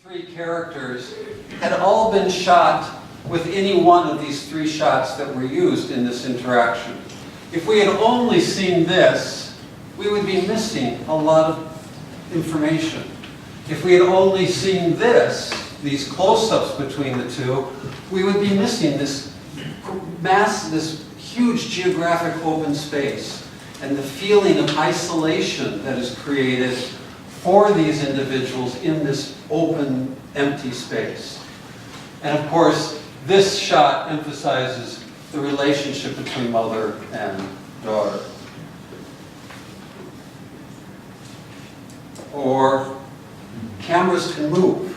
three characters had all been shot with any one of these three shots that were used in this interaction. If we had only seen this, we would be missing a lot of information. If we had only seen this, these close-ups between the two, we would be missing this this huge geographic open space and the feeling of isolation that is created for these individuals in this open, empty space. And of course, this shot emphasizes the relationship between mother and daughter. Or cameras can move.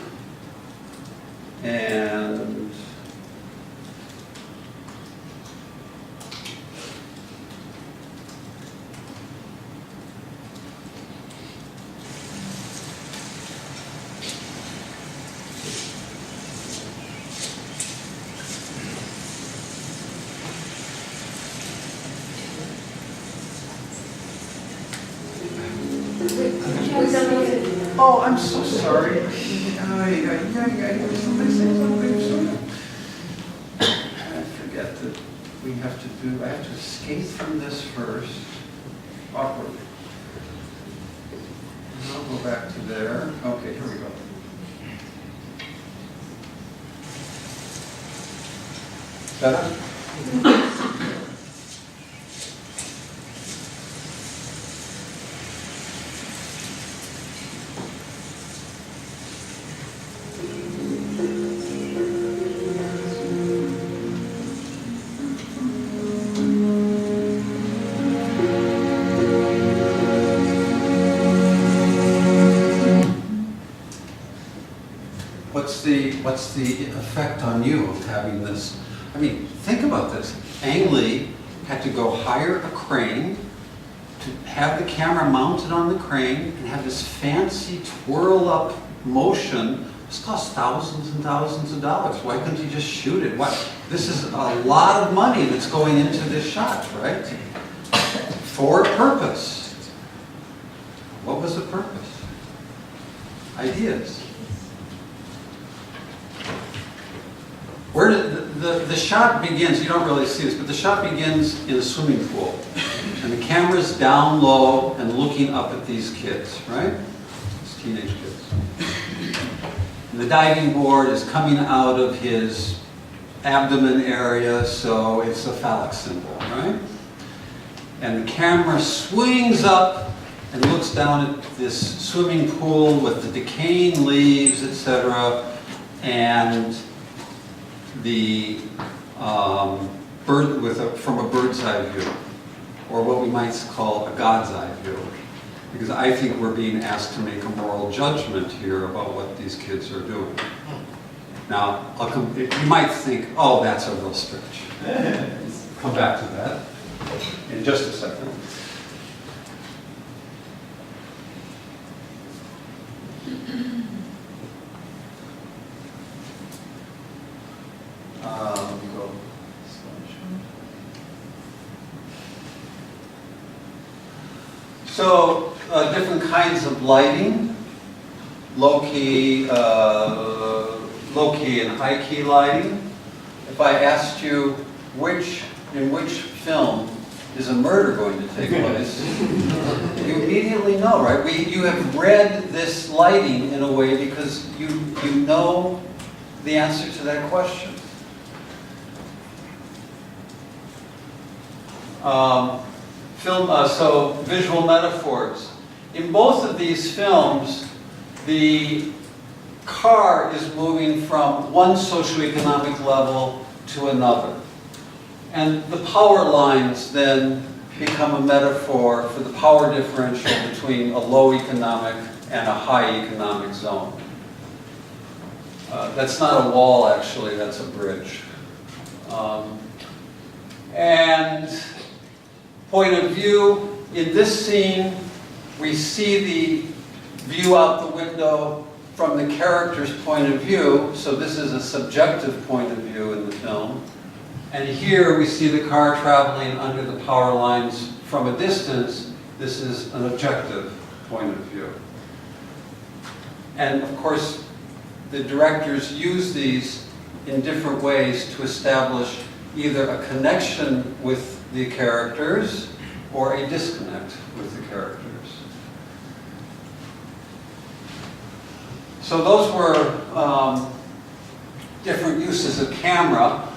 And oh, I'm so sorry. Somebody say something. I forget that we have to do, I have to escape from this first. Awkward. And I'll go back to there. Okay, here we go. Better? What's the effect on you of having this? I mean, think about this. Ang Lee had to go hire a crane to have the camera mounted on the crane and have this fancy twirl up motion. This costs thousands and thousands of dollars. Why couldn't he just shoot it? Why? This is a lot of money that's going into this shot, right? For a purpose. What was the purpose? Ideas. Where did the shot begins, you don't really see this, but the shot begins in a swimming pool. And the camera's down low and looking up at these kids, right? These teenage kids. And the diving board is coming out of his abdomen area, so it's a phallic symbol, right? And the camera swings up and looks down at this swimming pool with the decaying leaves, etc. And the bird from a bird's eye view, or what we might call a God's eye view, because I think we're being asked to make a moral judgment here about what these kids are doing. Now, you might think, oh, that's a real stretch. Come back to that in just a second. So, different kinds of lighting, low-key and high-key lighting. If I asked you in which film is a murder going to take place, you immediately know, right? You have read this lighting in a way because you know the answer to that question. So visual metaphors. In both of these films, the car is moving from one socioeconomic level to another. And the power lines then become a metaphor for the power differential between a low economic and a high economic zone. That's not a wall, actually, that's a bridge. And point of view, in this scene, we see the view out the window from the character's point of view, so this is a subjective point of view in the film. And here we see the car traveling under the power lines from a distance. This is an objective point of view. And of course, the directors use these in different ways to establish either a connection with the characters or a disconnect with the characters. So those were different uses of camera.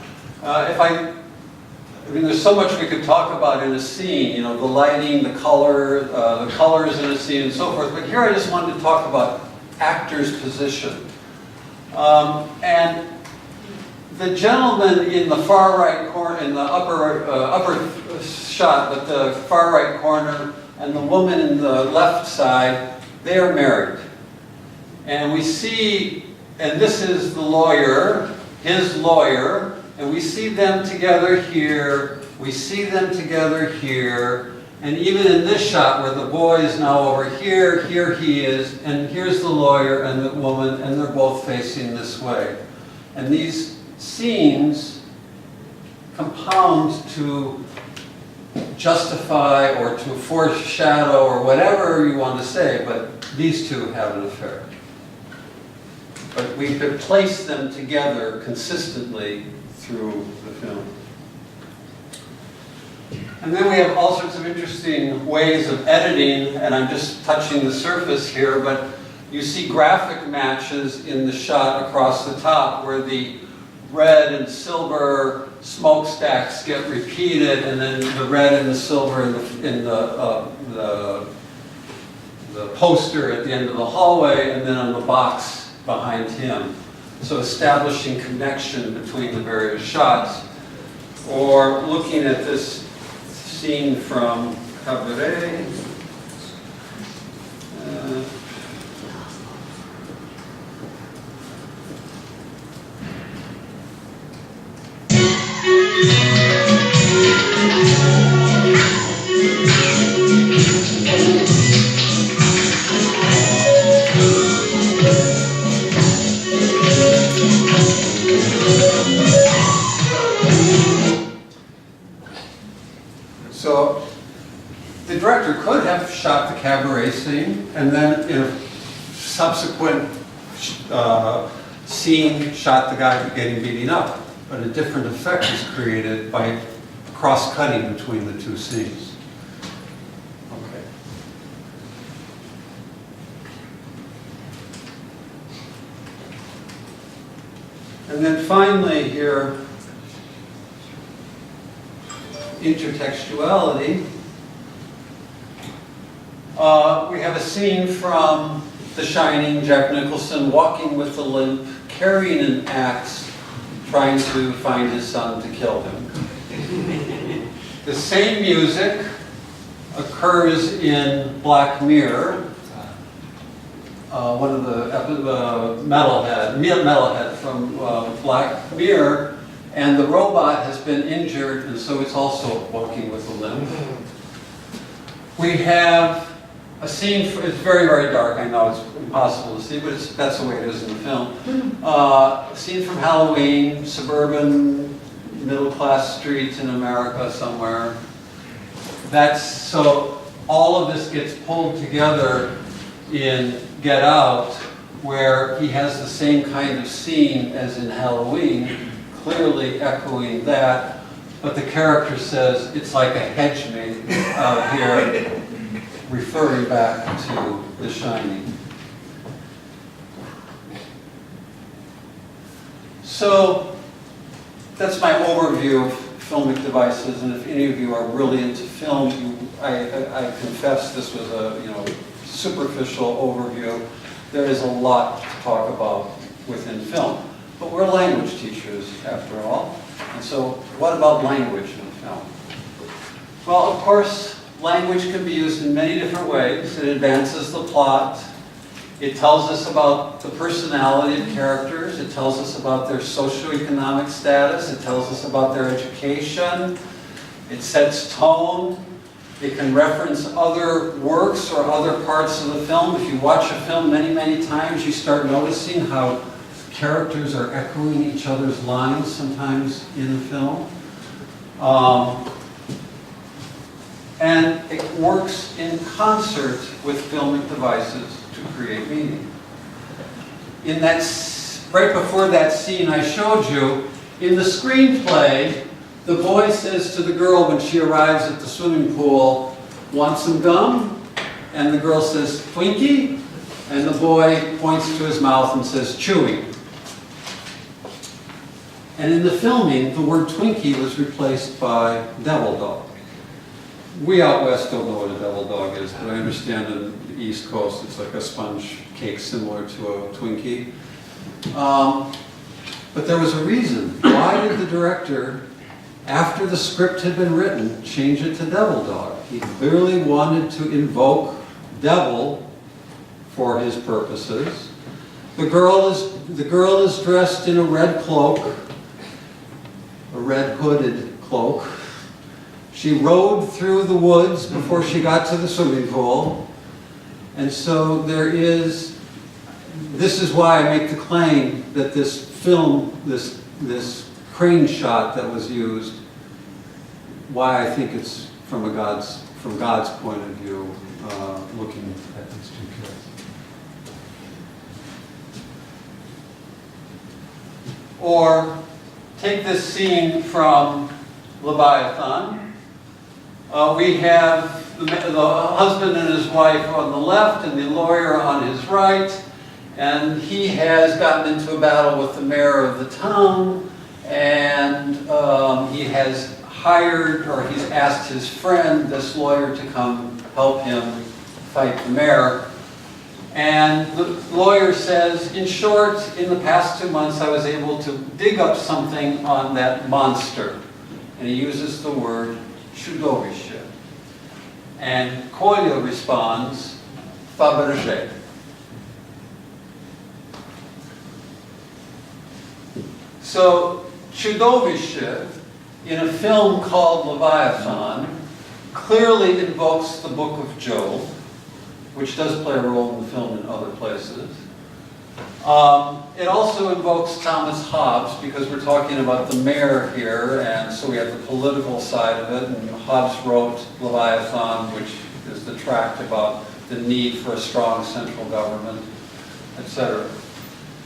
I mean, there's so much we could talk about in a scene, you know, the lighting, the colors in a scene and so forth, but here I just wanted to talk about actor's position. And the gentleman in the far right corner, in the upper shot, but the far right corner, and the woman in the left side, they are married. And we see, and this is the lawyer, his lawyer, and we see them together here, we see them together here, and even in this shot where the boy is now over here, here he is, and here's the lawyer and the woman, and they're both facing this way. And these scenes compound to justify or to foreshadow or whatever you want to say, but these two have an affair. But we could place them together consistently through the film. And then we have all sorts of interesting ways of editing, and I'm just touching the surface here, but you see graphic matches in the shot across the top where the red and silver smokestacks get repeated, and then the red and the silver in the poster at the end of the hallway, and then on the box behind him. So establishing connection between the various shots. Or looking at this scene from Cabaret. So the director could have shot the cabaret scene and then in a subsequent scene shot the guy getting beaten up, but a different effect is created by cross-cutting between the two scenes. Okay. And then finally here, intertextuality. We have a scene from The Shining, Jack Nicholson walking with a limp, carrying an axe, trying to find his son to kill him. The same music occurs in Black Mirror, one of the metalhead from Black Mirror. And the robot has been injured, and so it's also walking with a limp. We have a scene, it's very, very dark, I know it's impossible to see, but that's the way it is in the film. A scene from Halloween, suburban, middle-class streets in America somewhere. So all of this gets pulled together in Get Out, where he has the same kind of scene as in Halloween, clearly echoing that, but the character says it's like a hedge made out here, referring back to The Shining. So that's my overview of filmic devices, and if any of you are really into film, I confess this was a superficial overview. There is a lot to talk about within film. But we're language teachers, after all. And so, what about language in film? Well, of course, language can be used in many different ways. It advances the plot. It tells us about the personality of characters. It tells us about their socioeconomic status. It tells us about their education. It sets tone. It can reference other works or other parts of the film. If you watch a film many, many times, you start noticing how characters are echoing each other's lines sometimes in the film. And it works in concert with filmic devices to create meaning. In that right before that scene I showed you, in the screenplay, the boy says to the girl when she arrives at the swimming pool, "Want some gum?" And the girl says, "Twinkie?" And the boy points to his mouth and says, "Chewing." And in the filming, the word Twinkie was replaced by devil dog. We out west don't know what a devil dog is, but I understand in the East Coast it's like a sponge cake similar to a Twinkie. But there was a reason. Why did the director, after the script had been written, change it to devil dog? He clearly wanted to invoke devil for his purposes. The girl is dressed in a red cloak, a red hooded cloak. She rode through the woods before she got to the swimming pool. And so this is why I make the claim that this film, this crane shot that was used, why I think it's from God's point of view, looking at these two kids. Or take this scene from Leviathan. We have the husband and his wife on the left and the lawyer on his right, and he has gotten into a battle with the mayor of the town, and he has hired, or he's asked his friend, this lawyer, to come help him fight the mayor. And the lawyer says, in short, in the past 2 months I was able to dig up something on that monster. And he uses the word чудовище. And Kolya responds, Fabergé. So, чудовище, in a film called Leviathan, clearly invokes the book of Job, which does play a role in the film in other places. It also invokes Thomas Hobbes, because we're talking about the mayor here, and so we have the political side of it, and Hobbes wrote Leviathan, which is the tract about the need for a strong central government, etc.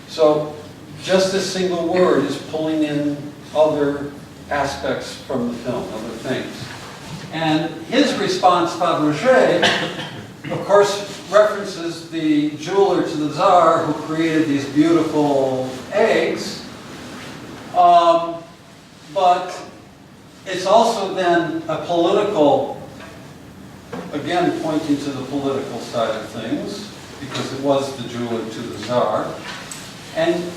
So just this single word is pulling in other aspects from the film, other things. And his response, Fabergé, of course, references the jeweler to the Tsar who created these beautiful eggs. But it's also then a political, again pointing to the political side of things, because it was the jeweler to the Tsar. And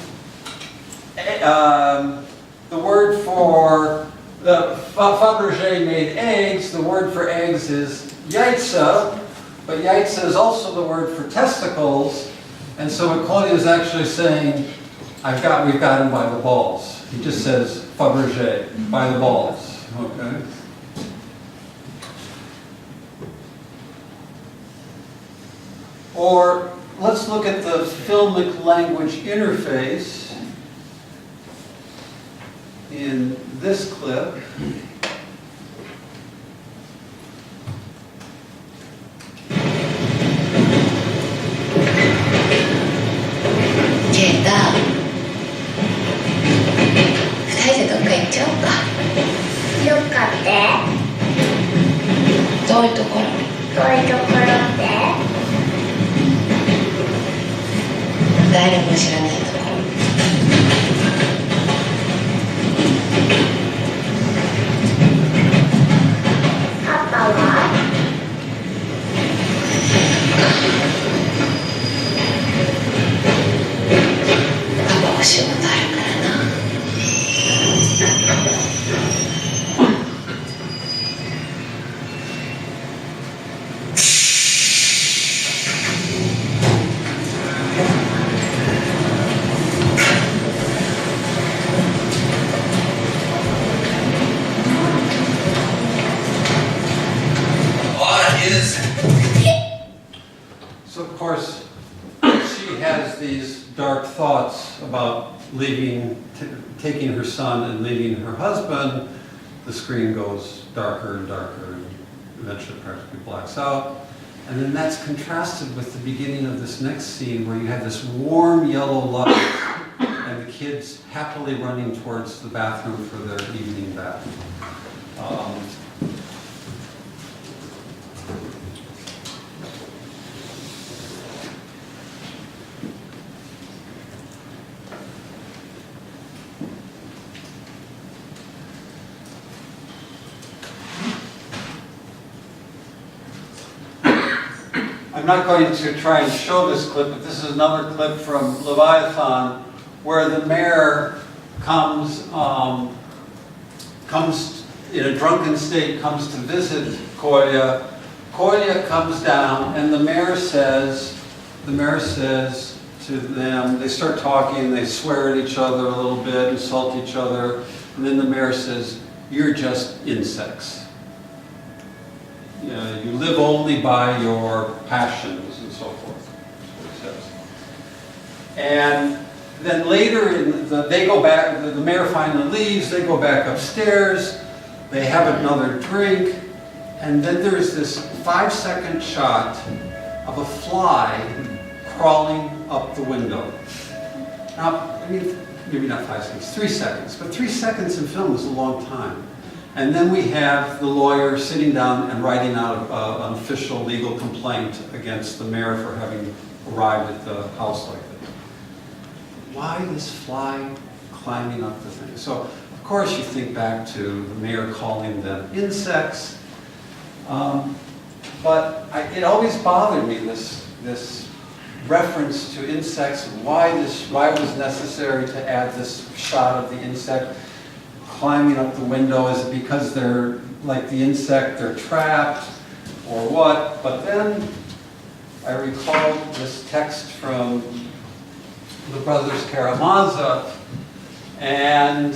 the word for, Fabergé made eggs, the word for eggs is яйца, but yaitza is also the word for testicles, and so what Kolya is actually saying, we've got him by the balls. He just says Fabergé, by the balls, okay? Or let's look at the filmic language interface in this clip. So of course, she has these dark thoughts about taking her son and leaving her husband. The screen goes darker and darker and eventually practically blacks out. And then that's contrasted with the beginning of this next scene where you have this warm yellow light and the kids happily running towards the bathroom for their evening bath. I'm not going to try and show this clip, but this is another clip from Leviathan where the mayor comes in a drunken state, comes to visit Kolya. Kolya comes down and the mayor says to them, they start talking, they swear at each other a little bit, insult each other, and then the mayor says, "You're just insects. You live only by your passions," and so forth. That's what it says. And then later, they go back, the mayor finally leaves, they go back upstairs, they have another drink, and then there's this 5-second shot of a fly crawling up the window. Now, I mean, maybe not 5 seconds, 3 seconds, but 3 seconds in film is a long time. And then we have the lawyer sitting down and writing out an official legal complaint against the mayor for having arrived at the house like this. Why this fly climbing up the thing? So, of course, you think back to the mayor calling them insects. But it always bothered me, this reference to insects, and why it was necessary to add this shot of the insect climbing up the window. Is it because they're like the insect, they're trapped, or what? But then I recalled this text from the brothers Karamazov, and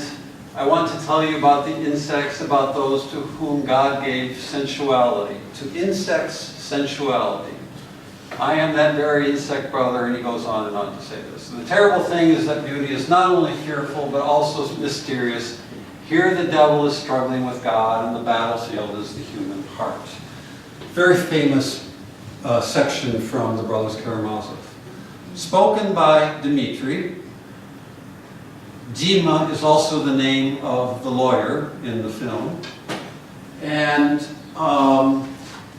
I want to tell you about the insects, about those to whom God gave sensuality. To insects, sensuality. I am that very insect brother, and he goes on and on to say this. The terrible thing is that beauty is not only fearful, but also mysterious. Here the devil is struggling with God, and the battlefield is the human heart. Very famous section from the brothers Karamazov. Spoken by Dmitri. Dima is also the name of the lawyer in the film. And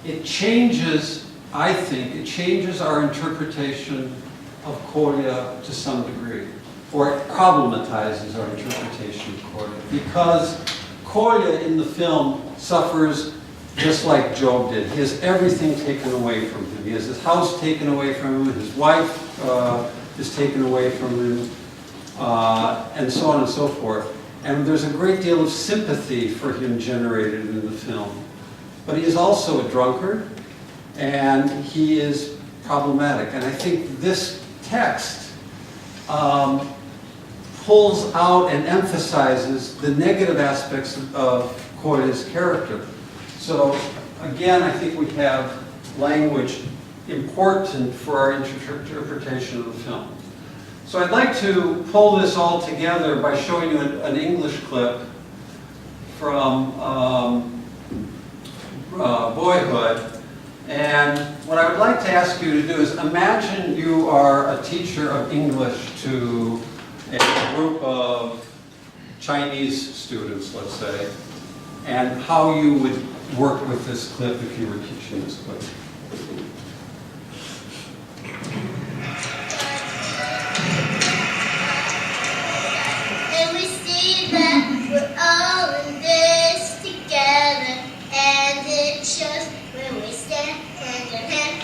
it changes, I think, it changes our interpretation of Kolya to some degree. Or it problematizes our interpretation of Kolya. Because Kolya in the film suffers just like Job did. He has everything taken away from him. He has his house taken away from him, his wife is taken away from him, and so on and so forth. And there's a great deal of sympathy for him generated in the film. But he is also a drunkard, and he is problematic. And I think this text pulls out and emphasizes the negative aspects of Kolya's character. So again, I think we have language important for our interpretation of the film. So I'd like to pull this all together by showing you an English clip from Boyhood. And what I would like to ask you to do is imagine you are a teacher of English to a group of Chinese students, let's say, and how you would work with this clip if you were teaching this clip. And we see that we're all in this together, and it shows when we stand hand in hand.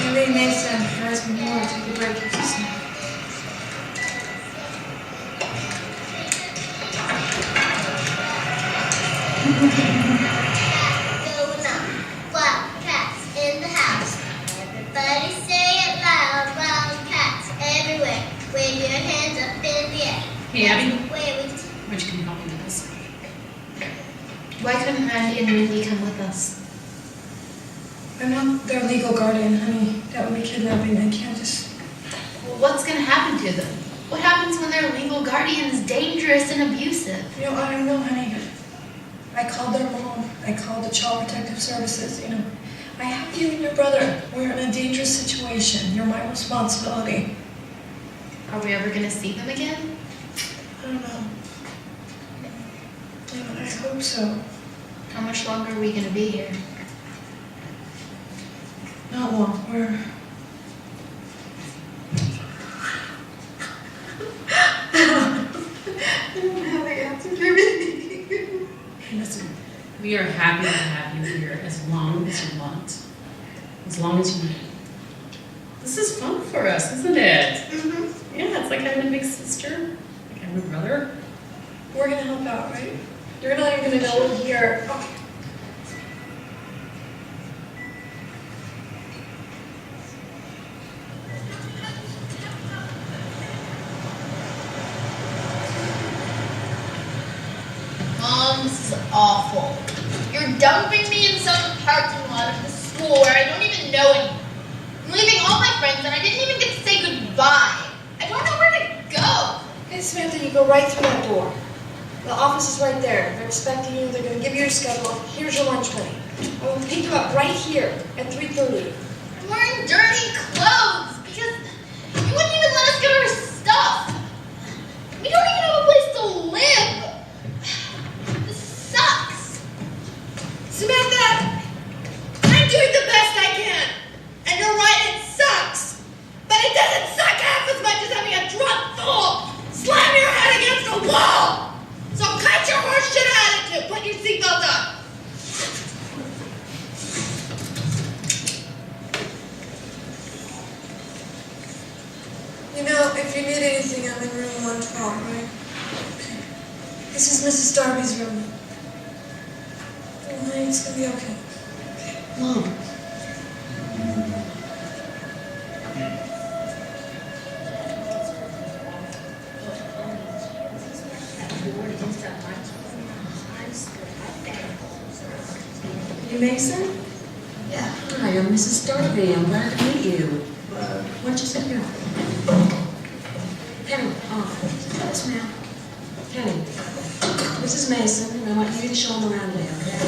You really makes sense. Hers more to the break. Going on, wild cats in the house. Everybody say it loud, wild cats everywhere. Wave your hands up in the air. Hey, Abby. Which can you help me with this? Why couldn't Randy and Mindy come with us? I'm not their legal guardian, honey. That would be kidnapping. I can't just... Well, what's going to happen to them? What happens when their legal guardian is dangerous and abusive? You know, I don't know, honey. I called their mom. I called the Child Protective Services. You know, I have you and your brother. We're in a dangerous situation. You're my responsibility. Are we ever gonna see them again? I don't know. Yeah, I hope so. How much longer are we gonna be here? Not long. We're... I don't have the answer to everything. Listen, we are happy to have you here as long as you want. As long as you need. This is fun for us, isn't it? Mm-hmm. Yeah, it's like having a big sister, like having a brother. We're gonna help out, right? You're not even gonna know we're here. Okay. Mom, this is awful. You're dumping me in some parking lot of the school where I don't even know anyone. I'm leaving all my friends and I didn't even get to say goodbye. I don't know where to go. Hey, Samantha, you go right through that door. The office is right there. They're expecting you. They're going to give you your schedule. Here's your lunch money. I will pick you up right here at 3:30. I'm wearing dirty clothes because you wouldn't even let us get our stuff. We don't even have a place to live. This sucks. Samantha, I'm doing the best I can. And you're right, it sucks. But it doesn't suck half as much as having a drunk fool slam your head against a wall. So cut your horseshit attitude. Put your seatbelt on. You know, if you need anything, I'm in room 112, right? Okay. This is Mrs. Darby's room. Oh, honey, it's gonna be okay. Mom. You Mason? Yeah. Hi, I'm Mrs. Darby. I'm glad to meet you. Why don't you sit here? Penny, yes, ma'am. Penny, Mrs. Mason, and I want you to show them around today, okay?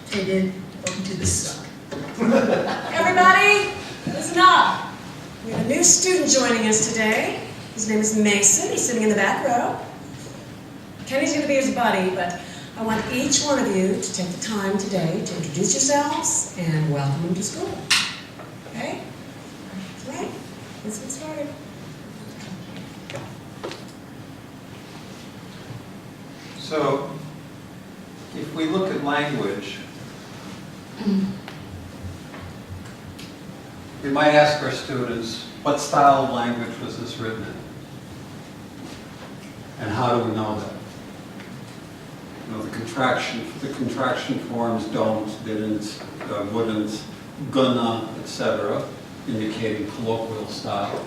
Hey, dude, welcome to the suck. Everybody, listen up. We have a new student joining us today. His name is Mason. He's sitting in the back row. Kenny's going to be his buddy, but I want each one of you to take the time today to introduce yourselves and welcome them to school. Okay? All right. Let's get started. So, if we look at language, we might ask our students, what style of language was this written in? And how do we know that? You know, the contraction forms don't, didn't, wouldn't, gonna, etc., indicating colloquial style.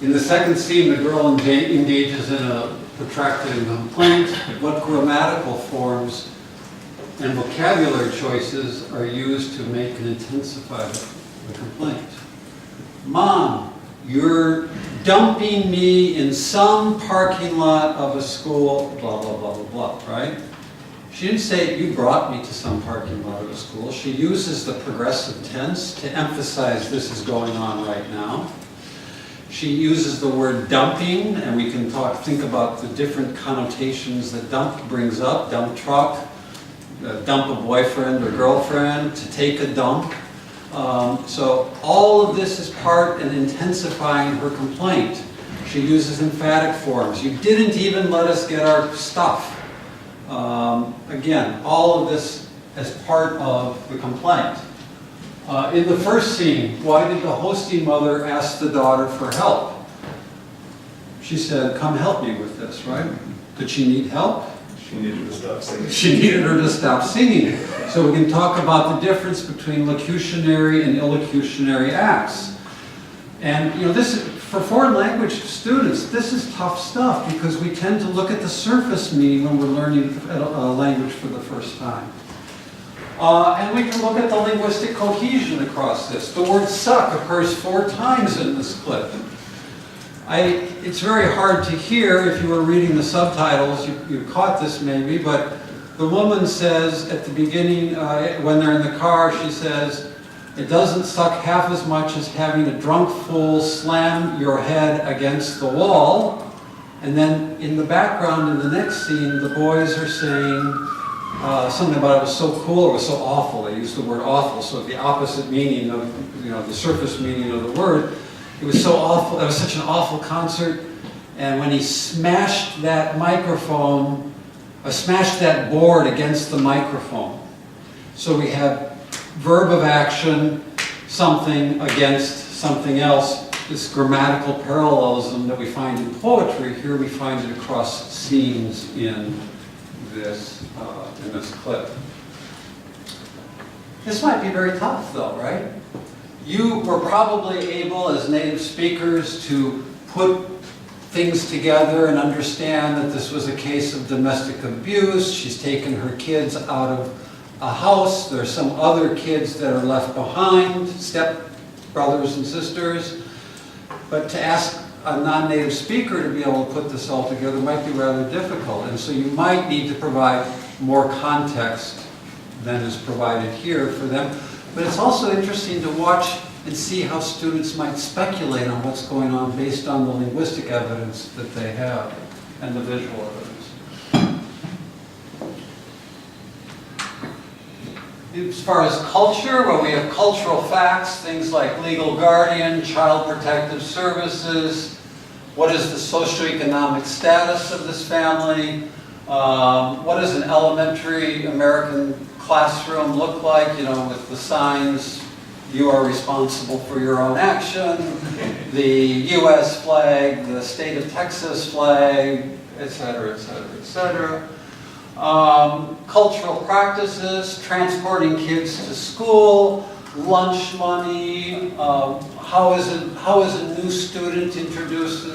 In the second scene, the girl engages in a protracted complaint. What grammatical forms and vocabulary choices are used to make and intensify the complaint? Mom, you're dumping me in some parking lot of a school, blah, blah, blah, blah, blah, right? She didn't say, you brought me to some parking lot of a school. She uses the progressive tense to emphasize this is going on right now. She uses the word dumping, and we can think about the different connotations that dump brings up. Dump truck, dump a boyfriend or girlfriend, to take a dump. So all of this is part in intensifying her complaint. She uses emphatic forms. You didn't even let us get our stuff. Again, all of this as part of the complaint. In the first scene, why did the hosting mother ask the daughter for help? She said, come help me with this, right? Did she need help? She needed to stop singing. She needed her to stop singing. So we can talk about the difference between locutionary and illocutionary acts. And you know, this is, for foreign language students, this is tough stuff because we tend to look at the surface meaning when we're learning a language for the first time. And we can look at the linguistic cohesion across this. The word suck occurs 4 times in this clip. It's very hard to hear if you were reading the subtitles, you caught this maybe, but the woman says at the beginning, when they're in the car, she says, It doesn't suck half as much as having a drunk fool slam your head against the wall. And then in the background, in the next scene, the boys are saying something about it was so cool, it was so awful. They used the word awful, so the opposite meaning of, the surface meaning of the word. It was so awful, it was such an awful concert. And when he smashed that microphone, smashed that board against the microphone. So we have verb of action, something against something else. This grammatical parallelism that we find in poetry, here we find it across scenes in this clip. This might be very tough though, right? You were probably able as native speakers to put things together and understand that this was a case of domestic abuse. She's taken her kids out of a house. There's some other kids that are left behind, step brothers and sisters. But to ask a non-native speaker to be able to put this all together might be rather difficult. And so you might need to provide more context than is provided here for them. But it's also interesting to watch and see how students might speculate on what's going on based on the linguistic evidence that they have and the visual evidence. As far as culture, well, we have cultural facts, things like legal guardian, child protective services, what is the socioeconomic status of this family, what does an elementary American classroom look like, with the signs, you are responsible for your own action, the US flag, the state of Texas flag, etc., etc., etc. Cultural practices, transporting kids to school, lunch money, how is a new student introduced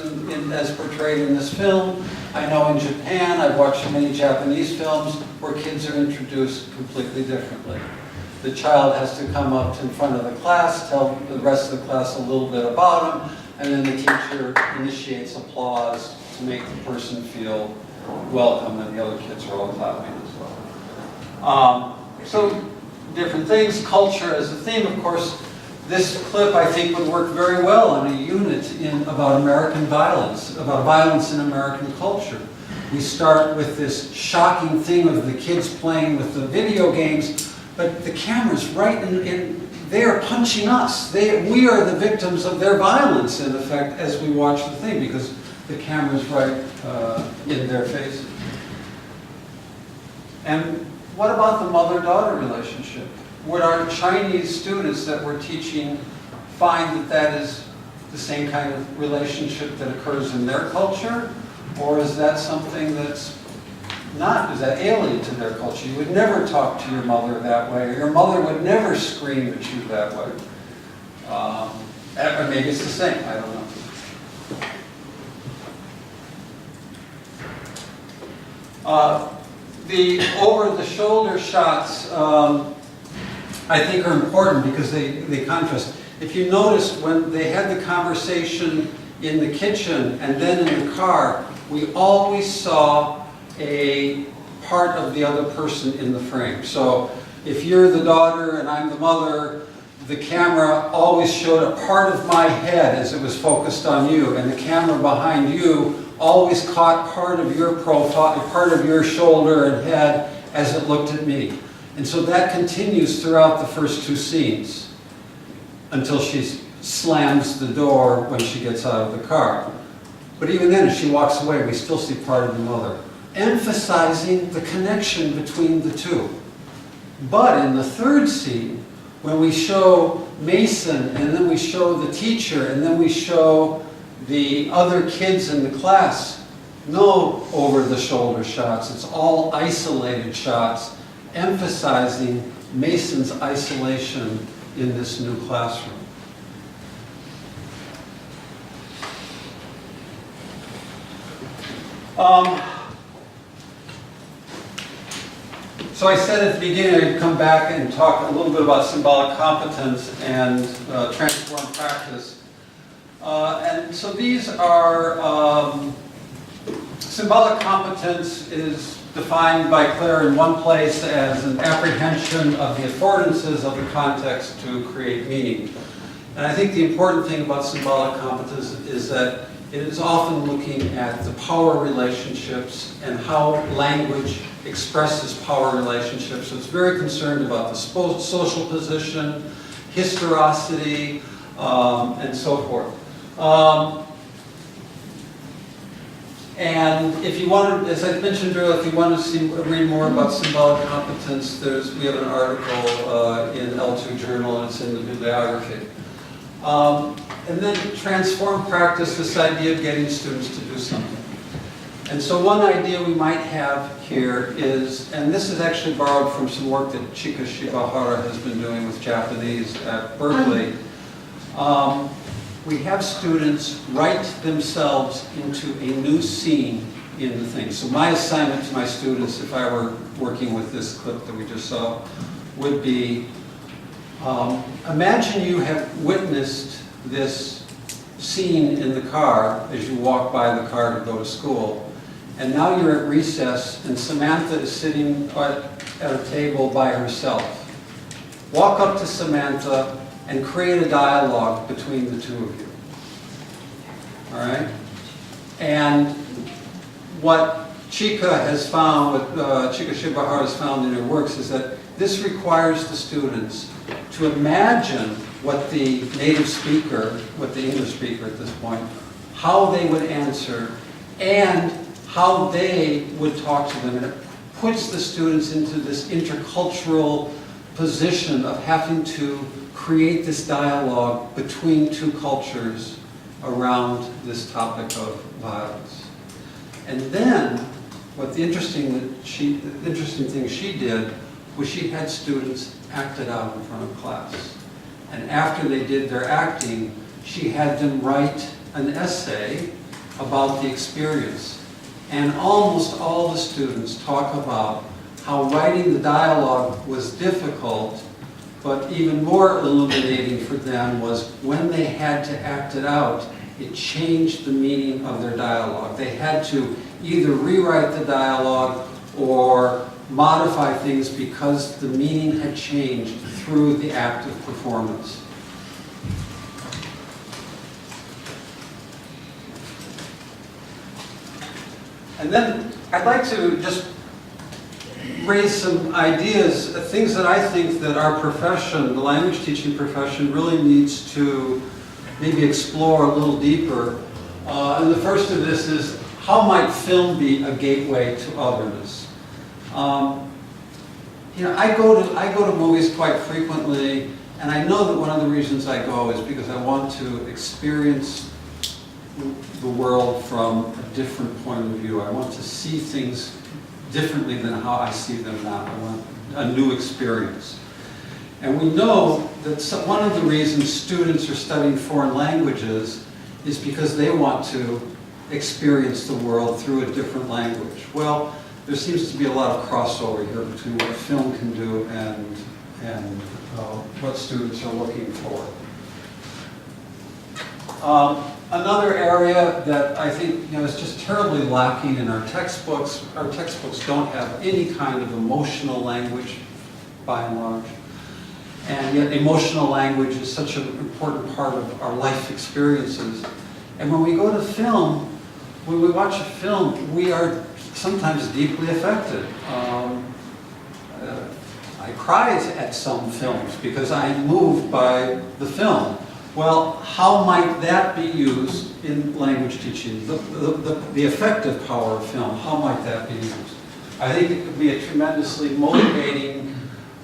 as portrayed in this film. I know in Japan, I've watched many Japanese films where kids are introduced completely differently. The child has to come up in front of the class, tell the rest of the class a little bit about him, and then the teacher initiates applause to make the person feel welcome, and the other kids are all clapping as well. So different things, culture as a theme. Of course, this clip I think would work very well on a unit about American violence, about violence in American culture. We start with this shocking thing of the kids playing with the video games, but the camera's right in they are punching us. We are the victims of their violence, in effect, as we watch the thing, because the camera's right in their faces. And what about the mother-daughter relationship? Would our Chinese students that we're teaching find that that is the same kind of relationship that occurs in their culture? Or is that something that's not, is that alien to their culture? You would never talk to your mother that way, or your mother would never scream at you that way. Or maybe it's the same, I don't know. The over-the-shoulder shots, I think, are important because they contrast. If you notice, when they had the conversation in the kitchen and then in the car, we always saw a part of the other person in the frame. So if you're the daughter and I'm the mother, the camera always showed a part of my head as it was focused on you, and the camera behind you always caught part of your profile, part of your shoulder and head as it looked at me. And so that continues throughout the first two scenes until she slams the door when she gets out of the car. But even then, as she walks away, we still see part of the mother, emphasizing the connection between the two. But in the third scene, when we show Mason, and then we show the teacher, and then we show the other kids in the class, no over-the-shoulder shots. It's all isolated shots, emphasizing Mason's isolation in this new classroom. So I said at the beginning I'd come back and talk a little bit about symbolic competence and transform practice. And so these are, symbolic competence is defined by Clare in one place as an apprehension of the affordances of the context to create meaning. And I think the important thing about symbolic competence is that it is often looking at the power relationships and how language expresses power relationships. So it's very concerned about the social position, historicity, and so forth. And if you want to, as I mentioned earlier, if you want to read more about symbolic competence, we have an article in L2 Journal, and it's in the bibliography. And then transform practice, this idea of getting students to do something. And so one idea we might have here is, and this is actually borrowed from some work that Chika Shibahara has been doing with Japanese at Berkeley. We have students write themselves into a new scene in the thing. So my assignment to my students, if I were working with this clip that we just saw, would be, imagine you have witnessed this scene in the car as you walk by the car to go to school. And now you're at recess and Samantha is sitting at a table by herself. Walk up to Samantha and create a dialogue between the two of you. All right? And what Chika has found, what Chika Shibahara has found in her works is that this requires the students to imagine what the native speaker, what the English speaker at this point, how they would answer and how they would talk to them. And it puts the students into this intercultural position of having to create this dialogue between two cultures around this topic of violence. And then, what the interesting thing she did was she had students act it out in front of class. And after they did their acting, she had them write an essay about the experience. And almost all the students talk about how writing the dialogue was difficult, but even more illuminating for them was when they had to act it out, it changed the meaning of their dialogue. They had to either rewrite the dialogue or modify things because the meaning had changed through the act of performance. And then I'd like to just raise some ideas, things that I think that our profession, the language teaching profession, really needs to maybe explore a little deeper. And the first of this is, how might film be a gateway to otherness? You know, I go to movies quite frequently, and I know that one of the reasons I go is because I want to experience the world from a different point of view. I want to see things differently than how I see them now. I want a new experience. And we know that one of the reasons students are studying foreign languages is because they want to experience the world through a different language. Well, there seems to be a lot of crossover here between what film can do and what students are looking for. Another area that I think is just terribly lacking in our textbooks don't have any kind of emotional language by and large. And yet emotional language is such an important part of our life experiences. And when we go to film, when we watch a film, we are sometimes deeply affected. I cry at some films because I am moved by the film. Well, how might that be used in language teaching? The effective power of film, how might that be used? I think it could be a tremendously motivating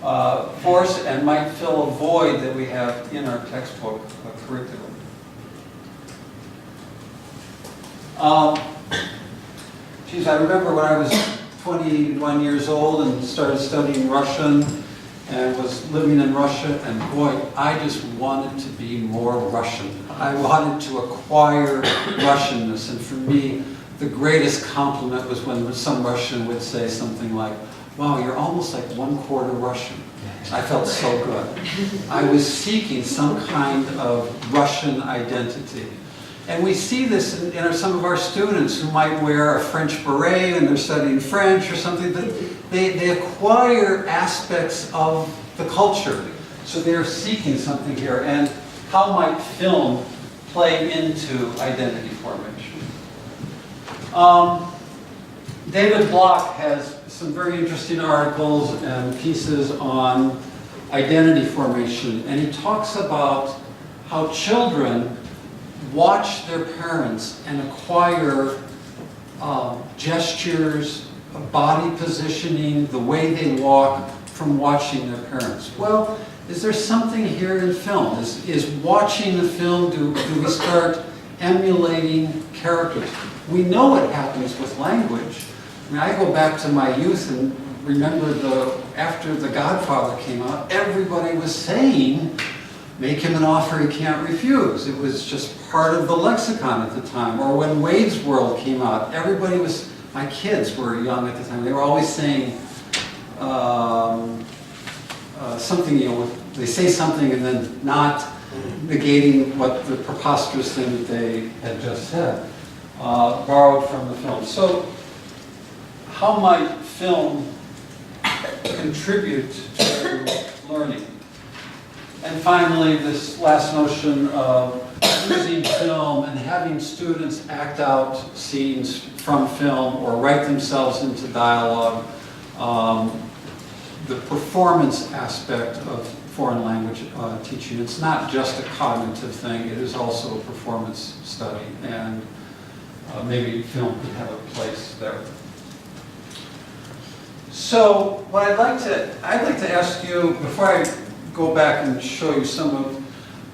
force and might fill a void that we have in our textbook curriculum. Geez, I remember when I was 21 years old and started studying Russian and was living in Russia, and boy, I just wanted to be more Russian. I wanted to acquire Russianness, and for me, the greatest compliment was when some Russian would say something like, "Wow, you're almost like 1/4 Russian." I felt so good. I was seeking some kind of Russian identity. And we see this in some of our students who might wear a French beret and they're studying French or something. They acquire aspects of the culture. So they're seeking something here. And how might film play into identity formation? David Block has some very interesting articles and pieces on identity formation. And he talks about how children watch their parents and acquire gestures, body positioning, the way they walk from watching their parents. Well, is there something here in film? Is watching the film, do we start emulating characters? We know what happens with language. I mean, I go back to my youth and remember after The Godfather came out, everybody was saying, make him an offer he can't refuse. It was just part of the lexicon at the time. Or when Wade's World came out, everybody was, my kids were young at the time, they were always saying something, they say something and then not negating what the preposterous thing that they had just said, borrowed from the film. So, how might film contribute to learning? And finally, this last notion of using film and having students act out scenes from film or write themselves into dialogue. The performance aspect of foreign language teaching. It's not just a cognitive thing, it is also a performance study, and maybe film could have a place there. So what I'd like to ask you, before I go back and show you some of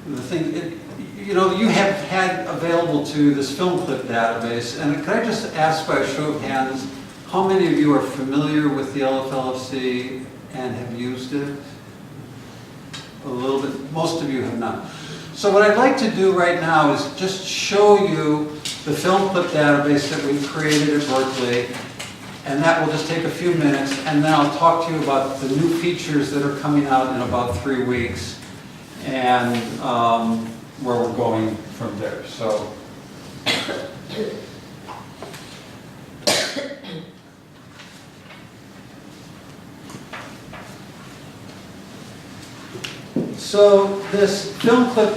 the things, you have had available to this film clip database, and could I just ask by a show of hands, how many of you are familiar with the LFLFC and have used it? A little bit, most of you have not. So what I'd like to do right now is just show you the film clip database that we've created at Berkeley, and that will just take a few minutes, and then I'll talk to you about the new features that are coming out in about 3 weeks, and where we're going from there. So this film clip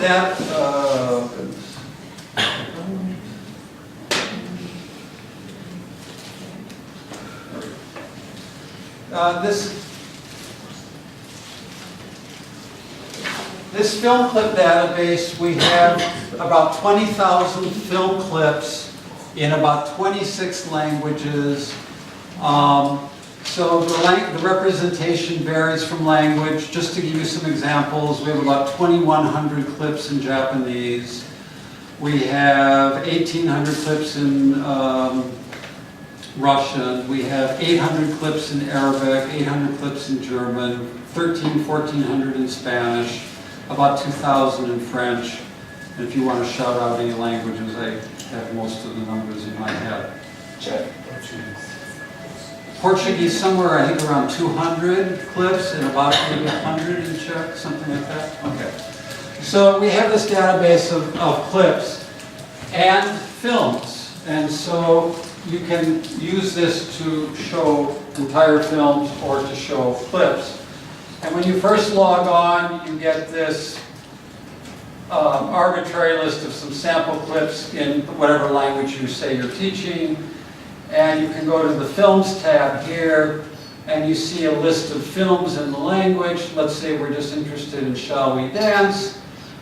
this film clip database, we have about 20,000 film clips in about 26 languages. So the representation varies from language. Just to give you some examples, we have about 2,100 clips in Japanese. We have 1,800 clips in Russian. We have 800 clips in Arabic, 800 clips in German, 1,400 in Spanish, about 2,000 in French. And if you want to shout out any languages, I have most of the numbers in my head. Czech. Portuguese, somewhere I think around 200 clips and about maybe 100 in Czech, something like that. Okay. So we have this database of clips and films. And so you can use this to show entire films or to show clips. And when you first log on, you get this arbitrary list of some sample clips in whatever language you say you're teaching. And you can go to the Films tab here, and you see a list of films in the language. Let's say we're just interested in Shall We Dance.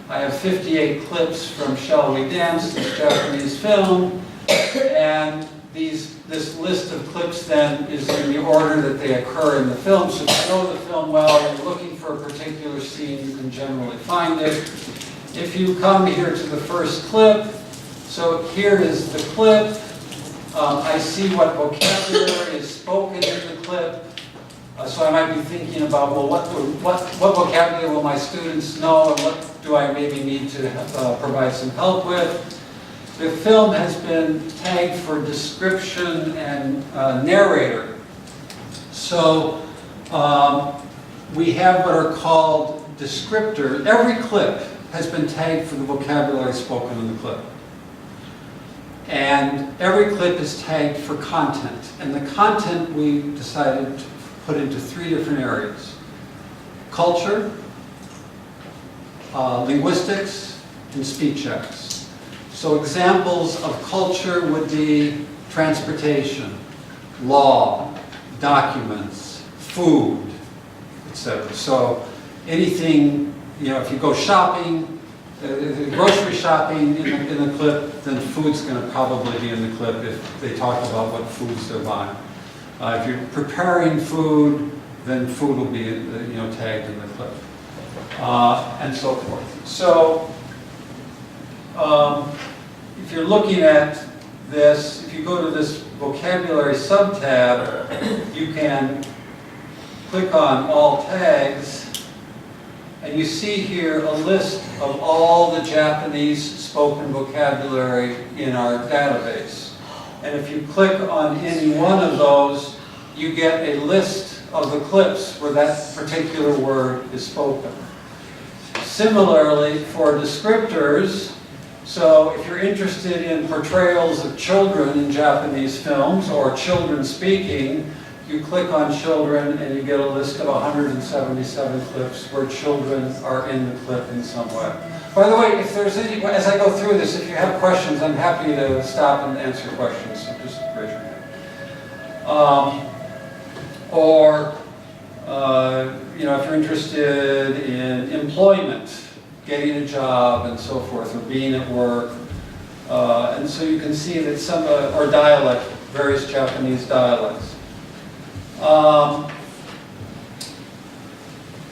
I have 58 clips from Shall We Dance, this Japanese film. And this list of clips then is in the order that they occur in the film. So if you know the film well and you're looking for a particular scene, you can generally find it. If you come here to the first clip, so here is the clip. I see what vocabulary is spoken in the clip. So I might be thinking about, well, what vocabulary will my students know, and what do I maybe need to provide some help with? The film has been tagged for description and narrator. So we have what are called descriptors. Every clip has been tagged for the vocabulary spoken in the clip. And every clip is tagged for content. And the content we decided to put into 3 different areas: culture, linguistics, and speech acts. So examples of culture would be transportation, law, documents, food, etc. So anything, you know, if you go shopping, grocery shopping in the clip, then food's going to probably be in the clip if they talk about what foods they're buying. If you're preparing food, then food will be, you know, tagged in the clip, and so forth. So if you're looking at this, if you go to this vocabulary sub-tab, you can click on all tags, and you see here a list of all the Japanese spoken vocabulary in our database. And if you click on any one of those, you get a list of the clips where that particular word is spoken. Similarly, for descriptors, so if you're interested in portrayals of children in Japanese films or children speaking, you click on children and you get a list of 177 clips where children are in the clip in some way. By the way, if there's any, as I go through this, if you have questions, I'm happy to stop and answer questions, so just raise your hand. You know, if you're interested in employment, getting a job and so forth, or being at work. And so you can see that some, or dialect, various Japanese dialects.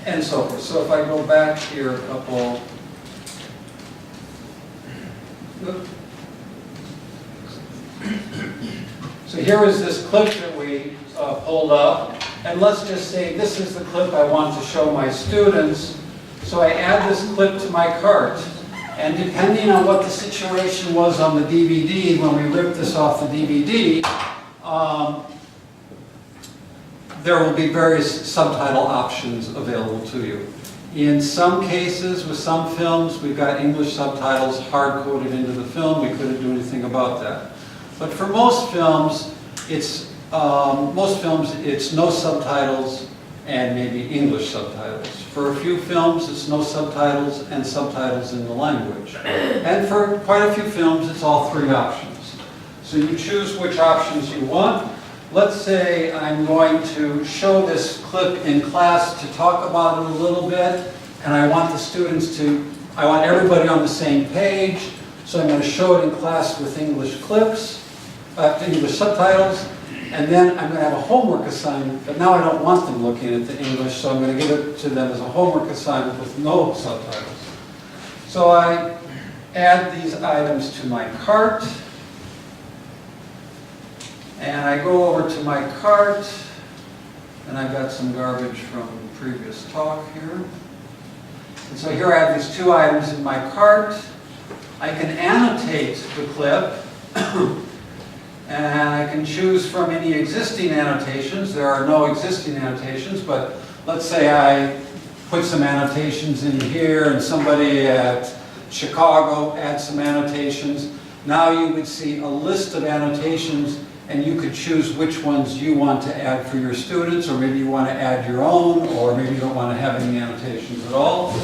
And so forth. So if I go back here a couple, so here is this clip that we pulled up, and let's just say this is the clip I want to show my students. So I add this clip to my cart, and depending on what the situation was on the DVD, when we ripped this off the DVD, there will be various subtitle options available to you. In some cases, with some films, we've got English subtitles hard-coded into the film. We couldn't do anything about that. But for most films, it's no subtitles and maybe English subtitles. For a few films, it's no subtitles and subtitles in the language. And for quite a few films, it's all 3 options. So you choose which options you want. Let's say I'm going to show this clip in class to talk about it a little bit, and I want the students to, I want everybody on the same page, so I'm going to show it in class with English clips, English subtitles, and then I'm going to have a homework assignment, but now I don't want them looking at the English, so I'm going to give it to them as a homework assignment with no subtitles. So I add these items to my cart, and I go over to my cart, and I've got some garbage from the previous talk here. And so here I have these 2 items in my cart. I can annotate the clip, and I can choose from any existing annotations. There are no existing annotations, but let's say I put some annotations in here, and somebody at Chicago adds some annotations. Now you would see a list of annotations, and you could choose which ones you want to add for your students, or maybe you want to add your own, or maybe you don't want to have any annotations at all.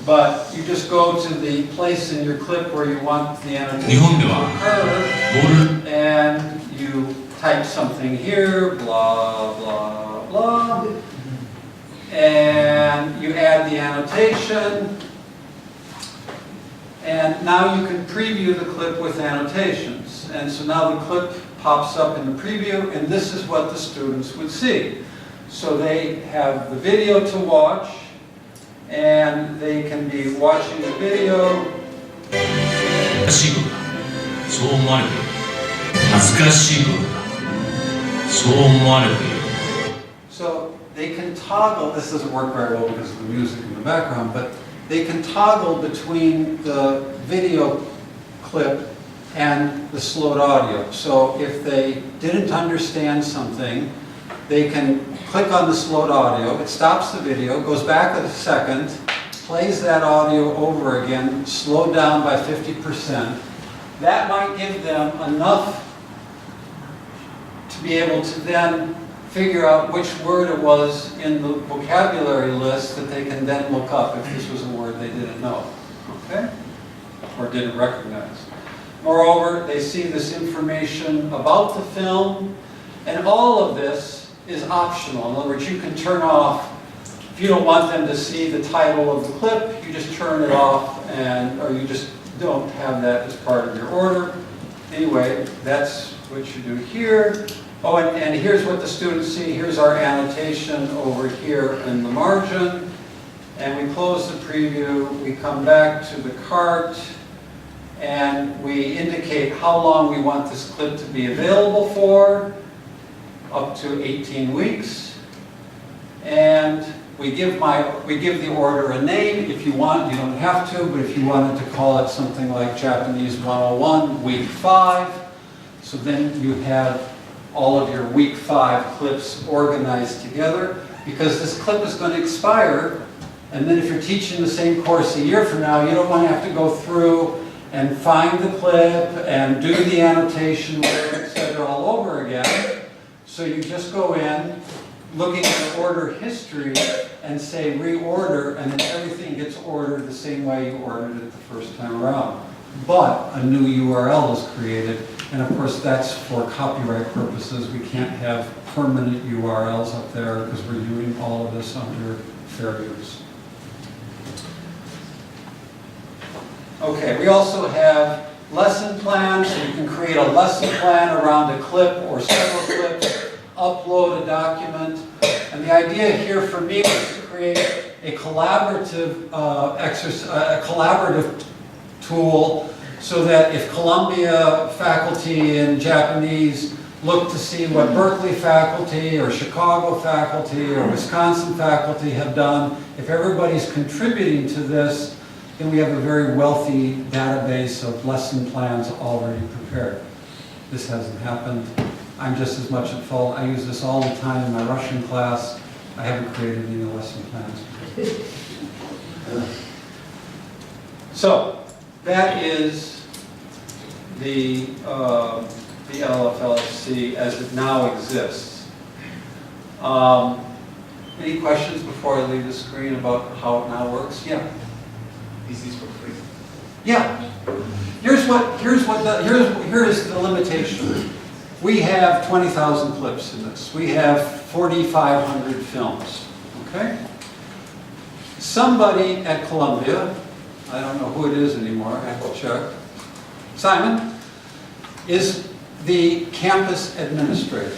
But you just go to the place in your clip where you want the annotation to occur, and you type something here, blah, blah, blah, and you add the annotation, and now you can preview the clip with annotations. And so now the clip pops up in the preview, and this is what the students would see. So they have the video to watch, and they can be watching the video. So they can toggle, this doesn't work very well because of the music in the background, but they can toggle between the video clip and the slowed audio. So if they didn't understand something, they can click on the slowed audio, it stops the video, goes back a second, plays that audio over again, slowed down by 50%, that might give them enough to be able to then figure out which word it was in the vocabulary list that they can then look up if this was a word they didn't know, okay? Or didn't recognize. Moreover, they see this information about the film, and all of this is optional. In other words, you can turn off, if you don't want them to see the title of the clip, you just turn it off, or you just don't have that as part of your order. Anyway, that's what you do here. Oh, and here's what the students see. Here's our annotation over here in the margin. And we close the preview. We come back to the cart. And we indicate how long we want this clip to be available for, up to 18 weeks. And we give the order a name. If you want, you don't have to, but if you wanted to call it something like Japanese 101, week 5. So then you have all of your week 5 clips organized together, because this clip is going to expire, and then if you're teaching the same course a year from now, you don't want to have to go through and find the clip and do the annotation, etc. all over again. So you just go in, looking at the order history, and say reorder, and then everything gets ordered the same way you ordered it the first time around. But a new URL is created, and of course that's for copyright purposes. We can't have permanent URLs up there because we're doing all of this under fair use. Okay, we also have lesson plans. So you can create a lesson plan around a clip or several clips, upload a document. And the idea here for me was to create a collaborative a collaborative tool, so that if Columbia faculty in Japanese look to see what Berkeley faculty or Chicago faculty or Wisconsin faculty have done, if everybody's contributing to this, then we have a very wealthy database of lesson plans already prepared. This hasn't happened. I'm just as much at fault. I use this all the time in my Russian class. I haven't created any lesson plans. So, that is the LFLC as it now exists. Any questions before I leave the screen about how it now works? Yeah. This is for free. Yeah. Here is the limitation. We have 20,000 clips in this. We have 4,500 films. Okay? Somebody at Columbia, I don't know who it is anymore, I have to check. Simon is the campus administrator.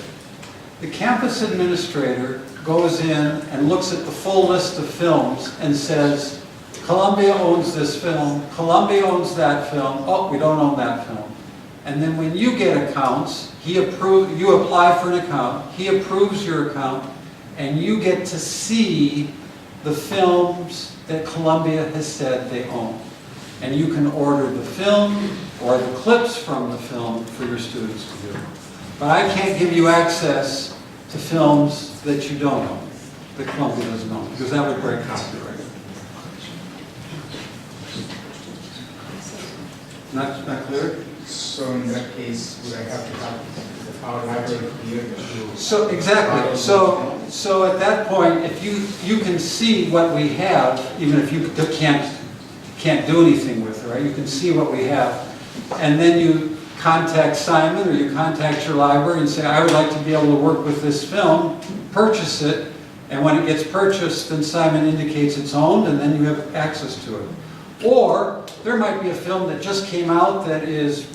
The campus administrator goes in and looks at the full list of films and says, Columbia owns this film, Columbia owns that film, oh, we don't own that film. And then when you get accounts, you apply for an account, he approves your account, and you get to see the films that Columbia has said they own. And you can order the film or the clips from the film for your students to do. But I can't give you access to films that you don't own, that Columbia doesn't own, because that would break copyright. Not clear? So in that case, would I have to have our library here to... So exactly. So at that point, if you can see what we have, even if you can't do anything with it, right? You can see what we have, and then you contact Simon or you contact your library and say, I would like to be able to work with this film, purchase it, and when it gets purchased, then Simon indicates it's owned, and then you have access to it. Or there might be a film that just came out that is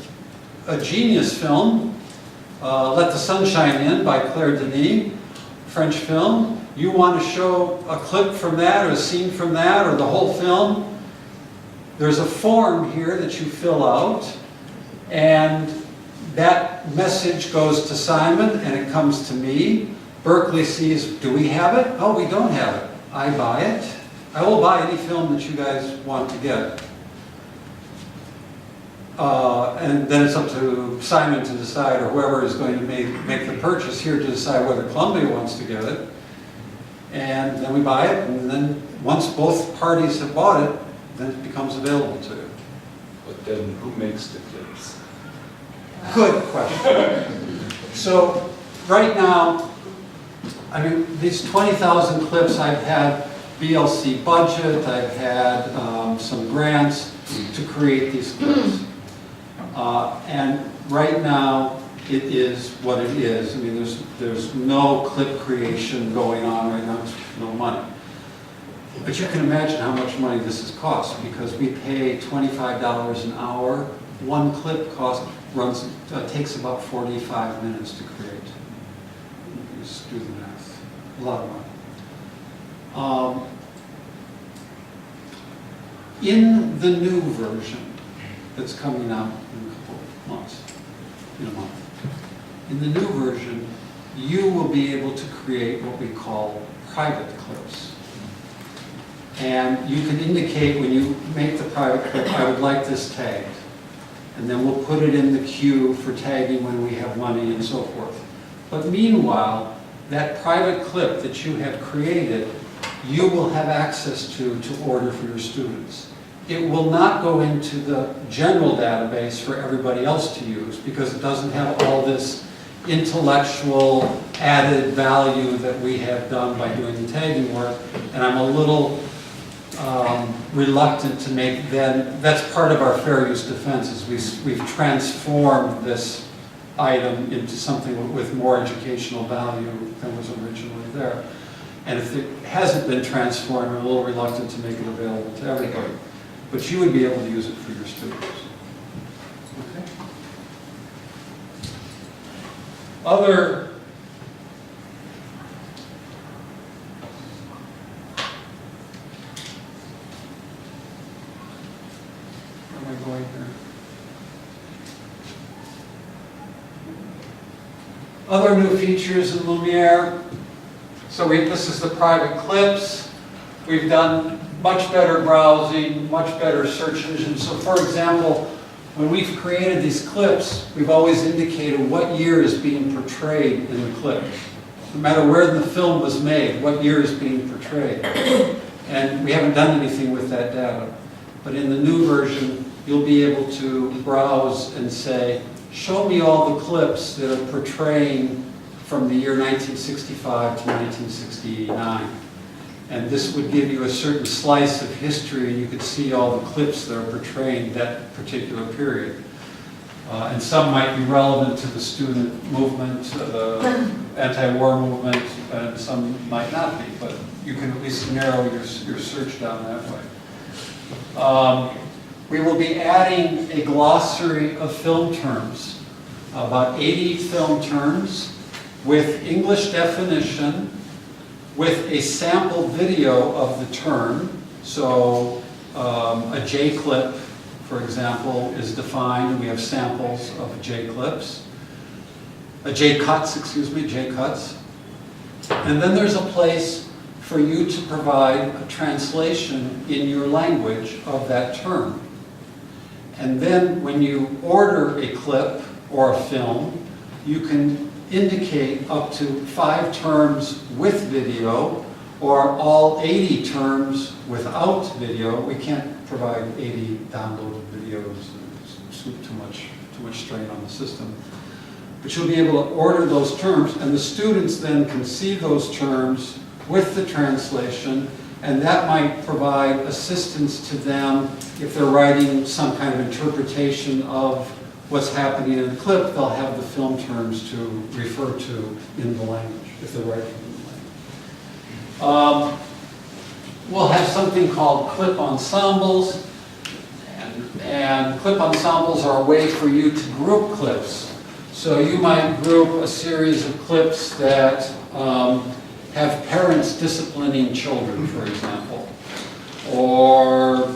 a genius film, Let the Sun Shine In by Claire Denis, French film. You want to show a clip from that or a scene from that or the whole film. There's a form here that you fill out, and that message goes to Simon and it comes to me. Berkeley sees, do we have it? Oh, we don't have it. I buy it. I will buy any film that you guys want to get. And then it's up to Simon to decide, or whoever is going to make the purchase here, to decide whether Columbia wants to get it. And then we buy it, and then once both parties have bought it, then it becomes available to you. But then who makes the clips? Good question. So right now, I mean, these 20,000 clips, I've had BLC budget, I've had some grants to create these clips. And right now, it is what it is. I mean, there's no clip creation going on right now, there's no money. But you can imagine how much money this has cost, because we pay $25 an hour. One clip takes about 45 minutes to create. You just do the math. A lot of money. In the new version that's coming out in a couple of months, in a month, in the new version, you will be able to create what we call private clips. And you can indicate when you make the private clip, I would like this tagged. And then we'll put it in the queue for tagging when we have money and so forth. But meanwhile, that private clip that you have created, you will have access to order for your students. It will not go into the general database for everybody else to use, because it doesn't have all this intellectual added value that we have done by doing the tagging work. And I'm a little reluctant to make that's part of our fair use defense, is we've transformed this item into something with more educational value than was originally there. And if it hasn't been transformed, I'm a little reluctant to make it available to everybody. But you would be able to use it for your students. Okay? Other going here. Other new features in Lumiere. So this is the private clips. We've done much better browsing, much better search engine. So for example, when we've created these clips, we've always indicated what year is being portrayed in the clip. No matter where the film was made, what year is being portrayed. And we haven't done anything with that data. But in the new version, you'll be able to browse and say, show me all the clips that are portraying from the year 1965 to 1969. And this would give you a certain slice of history, and you could see all the clips that are portraying that particular period. And some might be relevant to the student movement, the anti-war movement, and some might not be, but you can at least narrow your search down that way. We will be adding a glossary of film terms, about 80 film terms with English definition, with a sample video of the term. So a J clip, for example, is defined, and we have samples of J clips. J cuts. And then there's a place for you to provide a translation in your language of that term. And then when you order a clip or a film, you can indicate up to 5 terms with video, or all 80 terms without video. We can't provide 80 downloaded videos. It's too much strain on the system. But you'll be able to order those terms, and the students then can see those terms with the translation, and that might provide assistance to them if they're writing some kind of interpretation of what's happening in the clip. They'll have the film terms to refer to in the language, if they're writing in the language. We'll have something called clip ensembles, and clip ensembles are a way for you to group clips. So you might group a series of clips that have parents disciplining children, for example, or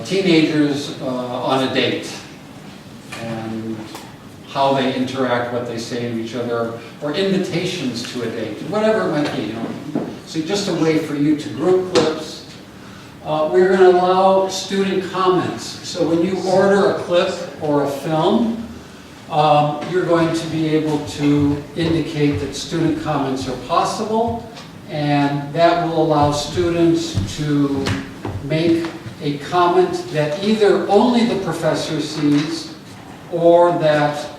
teenagers on a date, and how they interact, what they say to each other, or invitations to a date, whatever it might be. So just a way for you to group clips. We're going to allow student comments. So when you order a clip or a film, you're going to be able to indicate that student comments are possible, and that will allow students to make a comment that either only the professor sees or that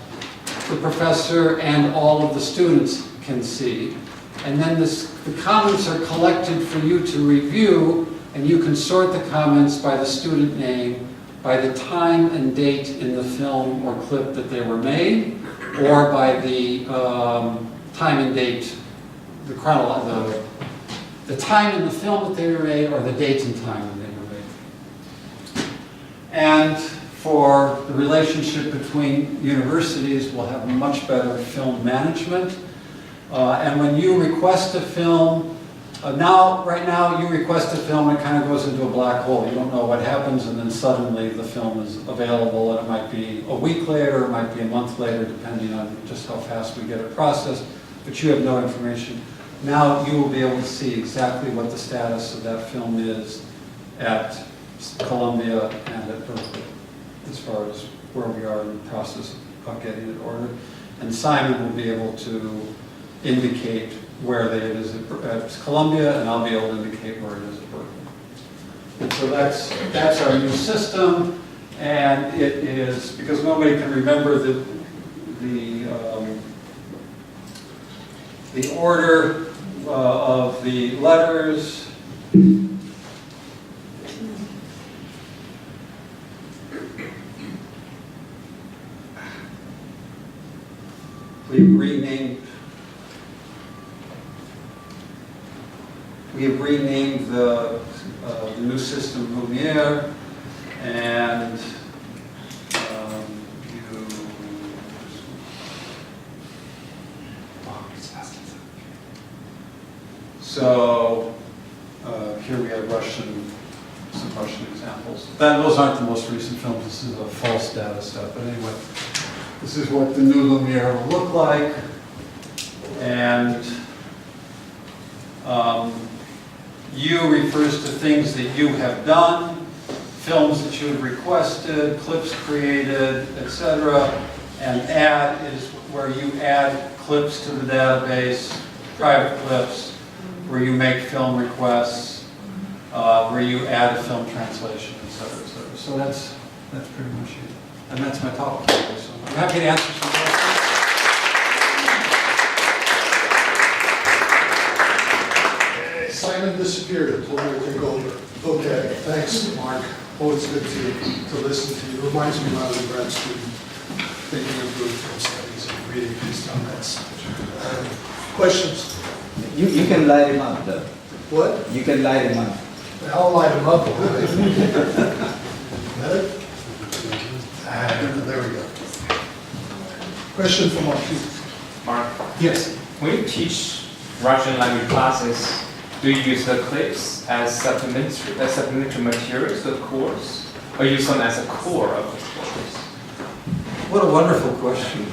the professor and all of the students can see. And then the comments are collected for you to review, and you can sort the comments by the student name, by the time and date in the film or clip that they were made, or by the time and date, the time in the film that they were made, or the date and time that they were made. And for the relationship between universities, we'll have much better film management. And when you request a film, right now you request a film, it kind of goes into a black hole. You don't know what happens, and then suddenly the film is available, and it might be a week later, it might be a month later, depending on just how fast we get it processed, but you have no information. Now you will be able to see exactly what the status of that film is at Columbia and at Berkeley, as far as where we are in the process of getting it ordered. And Simon will be able to indicate where it is at Columbia, and I'll be able to indicate where it is at Berkeley. And so that's our new system, and it is, because nobody can remember the order of the letters. We have renamed the new system Lumiere, and so here we have some Russian examples. Those aren't the most recent films. This is a false data set, but anyway, this is what the new Lumiere will look like, and U refers to things that you have done, films that you have requested, clips created, etc. And add is where you add clips to the database, private clips, where you make film requests, where you add a film translation, etc., etc. So that's pretty much it. And that's my talk today. So I'm happy to answer some questions. Simon disappeared. I told her to take over. Okay, thanks, Mark. Always good to listen to you. Reminds me when I was a grad student thinking of doing film studies and reading these comments. Questions? You can light him up, though. What? You can light him up. I'll light him up. Better? There we go. Question from Mark. Mark? Yes. When you teach Russian language classes, do you use the clips as supplementary materials to the course, or use them as a core of the course? What a wonderful question.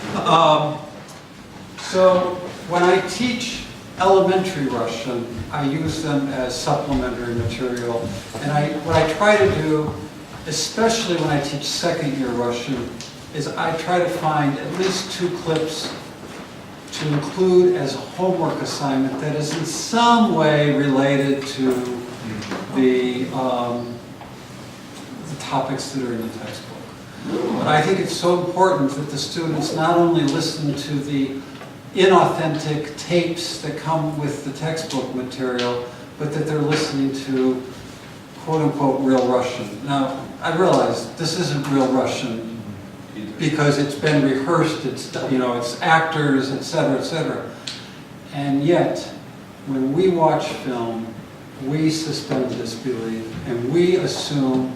So when I teach elementary Russian, I use them as supplementary material. And what I try to do, especially when I teach second-year Russian, is I try to find at least 2 clips to include as a homework assignment that is in some way related to the topics that are in the textbook. But I think it's so important that the students not only listen to the inauthentic tapes that come with the textbook material, but that they're listening to quote-unquote real Russian. Now, I realize this isn't real Russian because it's been rehearsed, it's actors, etc., etc. And yet, when we watch film, we suspend disbelief and we assume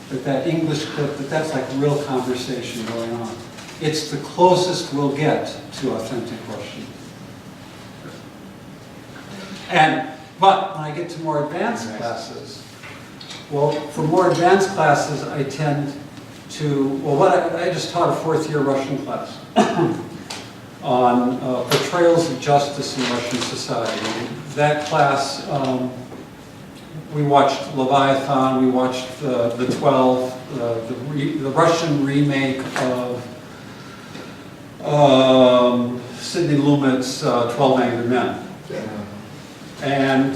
that English clip, that's like real conversation going on. It's the closest we'll get to authentic Russian. But when I get to more advanced classes, well, for more advanced classes, I tend to, I just taught a 4th-year Russian class on portrayals of justice in Russian society. That class, we watched Leviathan, we watched the 12, the Russian remake of Sidney Lumet's 12 Angry Men. And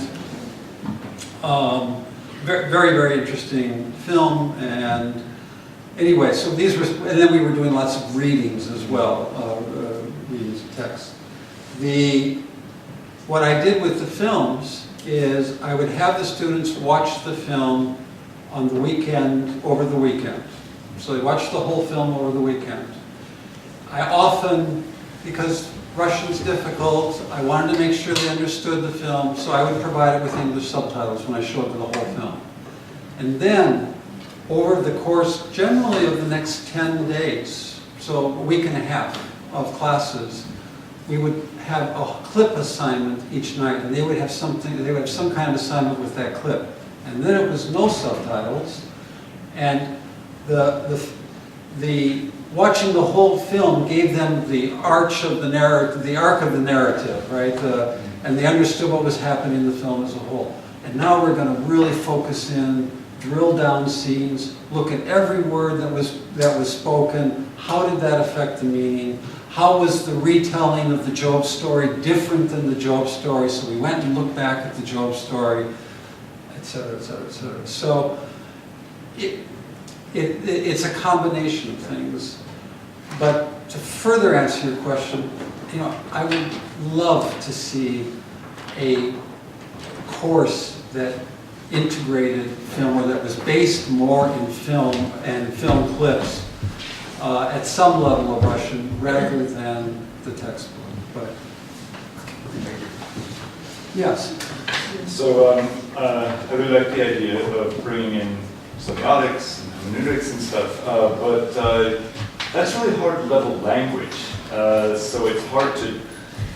very, very interesting film. And anyway, so these were, and then we were doing lots of readings as well, readings of text. What I did with the films is I would have the students watch the film on the weekend, over the weekend. So they watched the whole film over the weekend. I often, because Russian's difficult, I wanted to make sure they understood the film, so I would provide it with English subtitles when I showed them the whole film. And then, over the course, generally of the next 10 days, so a week and a half of classes, we would have a clip assignment each night, and they would have something, they would have some kind of assignment with that clip. And then it was no subtitles, and watching the whole film gave them the arch of the narrative, the arc of the narrative, right? And they understood what was happening in the film as a whole. And now we're going to really focus in, drill down scenes, look at every word that was spoken. How did that affect the meaning? How was the retelling of the Job story different than the Job story? So we went and looked back at the Job story, etc., etc., etc. So it's a combination of things. But to further answer your question, I would love to see a course that integrated film, or that was based more in film and film clips at some level of Russian rather than the textbook. But yes. So I really like the idea of bringing in semiotics and hermeneutics and stuff, but that's really hard level language. So it's hard to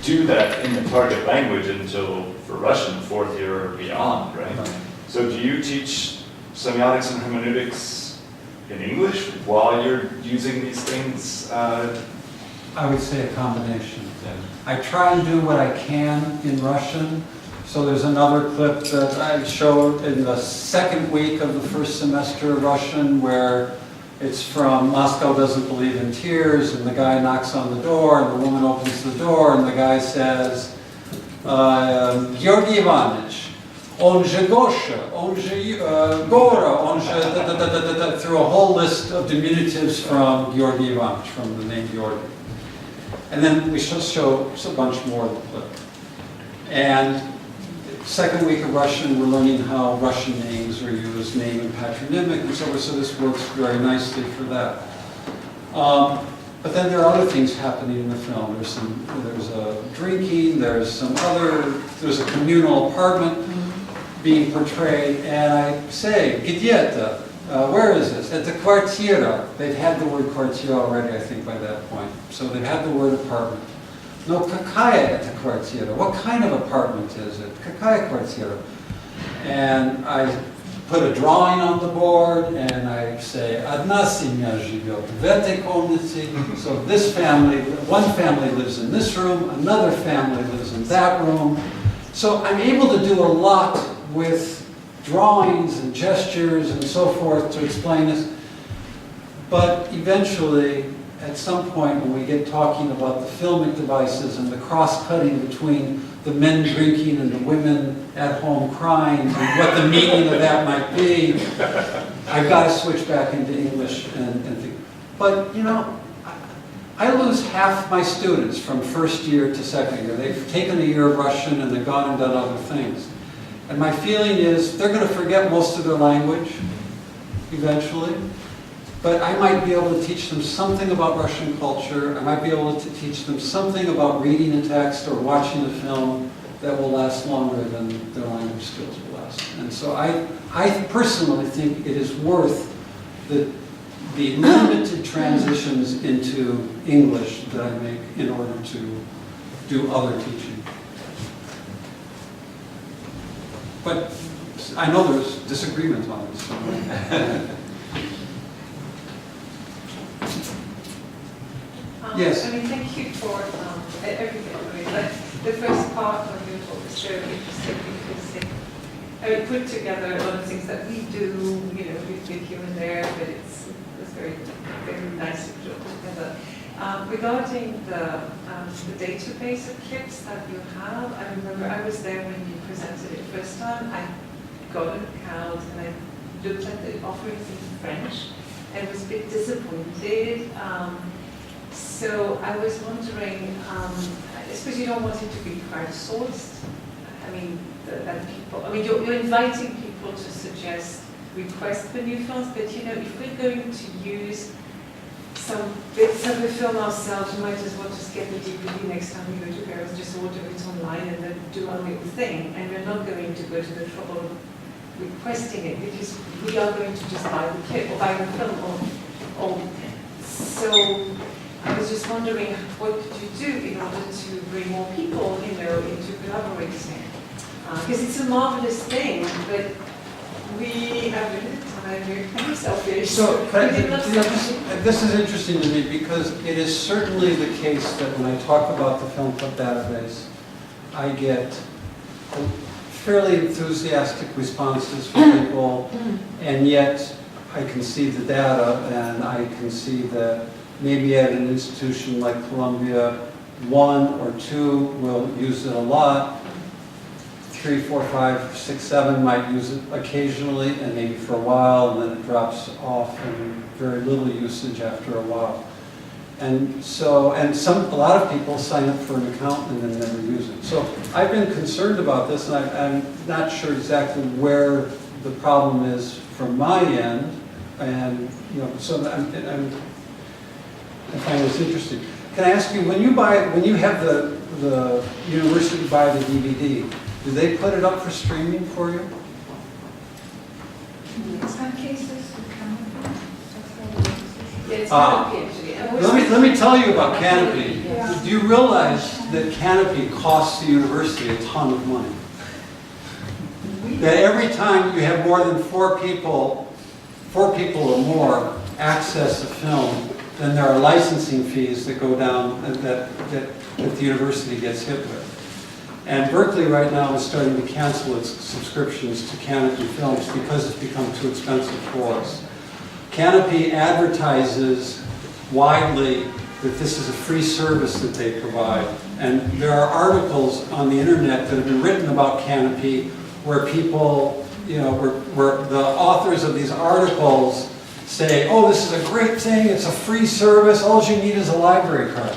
do that in the target language until, for Russian, 4th year or beyond, right? So do you teach semiotics and hermeneutics in English while you're using these things? I would say a combination. Yeah. I try and do what I can in Russian. So there's another clip that I showed in the second week of the first semester of Russian where it's from Moscow Doesn't Believe in Tears, and the guy knocks on the door, and the woman opens the door, and the guy says, Georgy Ivanovich, on je Gosha, on je Gora, on je through a whole list of diminutives from Georgy Ivanovich, from the name Georgy. And then we shall show a bunch more of the clip. And second week of Russian, we're learning how Russian names are used, name and patronymic, and so forth, so this works very nicely for that. But then there are other things happening in the film. There's a drinking, there's a communal apartment being portrayed, and I say, где это? Where is this? It's a kvartira. They've had the word kvartira already, I think, by that point. So they've had the word apartment. No, какая это квартира? What kind of apartment is it? Какая квартира? And I put a drawing on the board and I say, одна семья живет в этой комнате. So this family, one family lives in this room, another family lives in that room. So I'm able to do a lot with drawings and gestures and so forth to explain this. But eventually, at some point when we get talking about the filmic devices and the cross-cutting between the men drinking and the women at home crying and what the meaning of that might be, I've got to switch back into English and think. But, I lose half my students from first year to second year. They've taken a year of Russian and they've gone and done other things. And my feeling is they're going to forget most of their language eventually. But I might be able to teach them something about Russian culture. I might be able to teach them something about reading a text or watching a film that will last longer than their language skills will last. And so I personally think it is worth the limited transitions into English that I make in order to do other teaching. But I know there's disagreement on this. So. Yes. I mean, thank you for everything. I mean, the first part of your talk is so interesting because it put together a lot of things that we do, with here and there, but it's very, very nicely put together. Regarding the database of clips that you have, I remember I was there when you presented it first time. I got an account and I looked at the offerings in French and was a bit disappointed. So I was wondering, I suppose you don't want it to be crowdsourced. I mean, that people, I mean, you're inviting people to suggest requests for new films, but you know, if we're going to use some bits of the film ourselves, we might as well just get the DVD next time we go to Paris, just order it online and then do our little thing. And we're not going to go to the trouble of requesting it because we are going to just buy the kit or buy the film or so I was just wondering what could you do in order to bring more people, you know, into collaborating? Because it's a marvelous thing, but we have limited time, we're kind of selfish. So, We this is interesting to me because it is certainly the case that when I talk about the Film Club database, I get fairly enthusiastic responses from people, and yet I can see the data and I can see that maybe at an institution like Columbia, 1 or 2 will use it a lot. 3, 4, 5, 6, 7 might use it occasionally and maybe for a while, and then it drops off and very little usage after a while. And so, a lot of people sign up for an account and then never use it. So I've been concerned about this, and I'm not sure exactly where the problem is from my end. And you know, so I find this interesting. Can I ask you, when you have the university buy the DVD, do they put it up for streaming for you? In some cases, we can. Yeah, it's Canopy actually. Let me tell you about Canopy. Do you realize that Canopy costs the university a ton of money? That every time you have more than 4 people or more access a film, then there are licensing fees that go down that the university gets hit with. And Berkeley right now is starting to cancel its subscriptions to Canopy Films because it's become too expensive for us. Canopy advertises widely that this is a free service that they provide. And there are articles on the internet that have been written about Canopy where people, you know, where the authors of these articles say, oh, this is a great thing, it's a free service, all you need is a library card.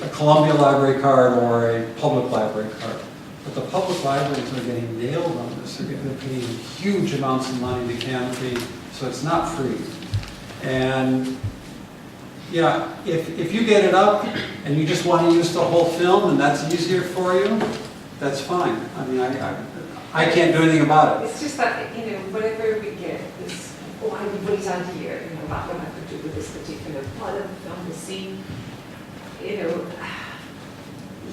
A Columbia library card or a public library card. But the public libraries are getting nailed on this. They're paying huge amounts of money to Canopy, so it's not free. And yeah, if you get it up and you just want to use the whole film and that's easier for you, that's fine. I mean, I can't do anything about it. It's just that, you know, whatever we get, this, oh, everybody's idea, you know, about what I could do with this particular part of the film, the scene. You know,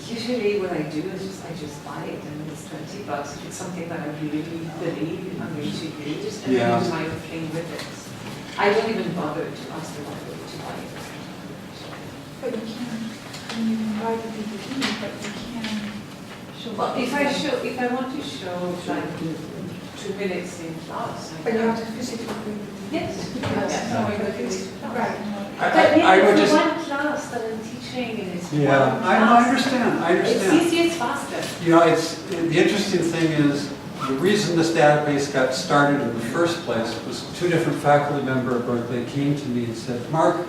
usually what I do is I just buy it and it's $20. If it's something that I really believe I'm going to use, and then do my own thing with it. I don't even bother to ask the library to buy it. But you can buy the DVD, but you can show. Well, if I want to show like 2 minutes in class, But you have to physically bring the DVD. Yes. Right. I would just. One class that I'm teaching and it's Yeah, one I class. understand. It's easier, it's faster. You know, the interesting thing is, the reason this database got started in the first place was 2 different faculty members at Berkeley came to me and said, Mark,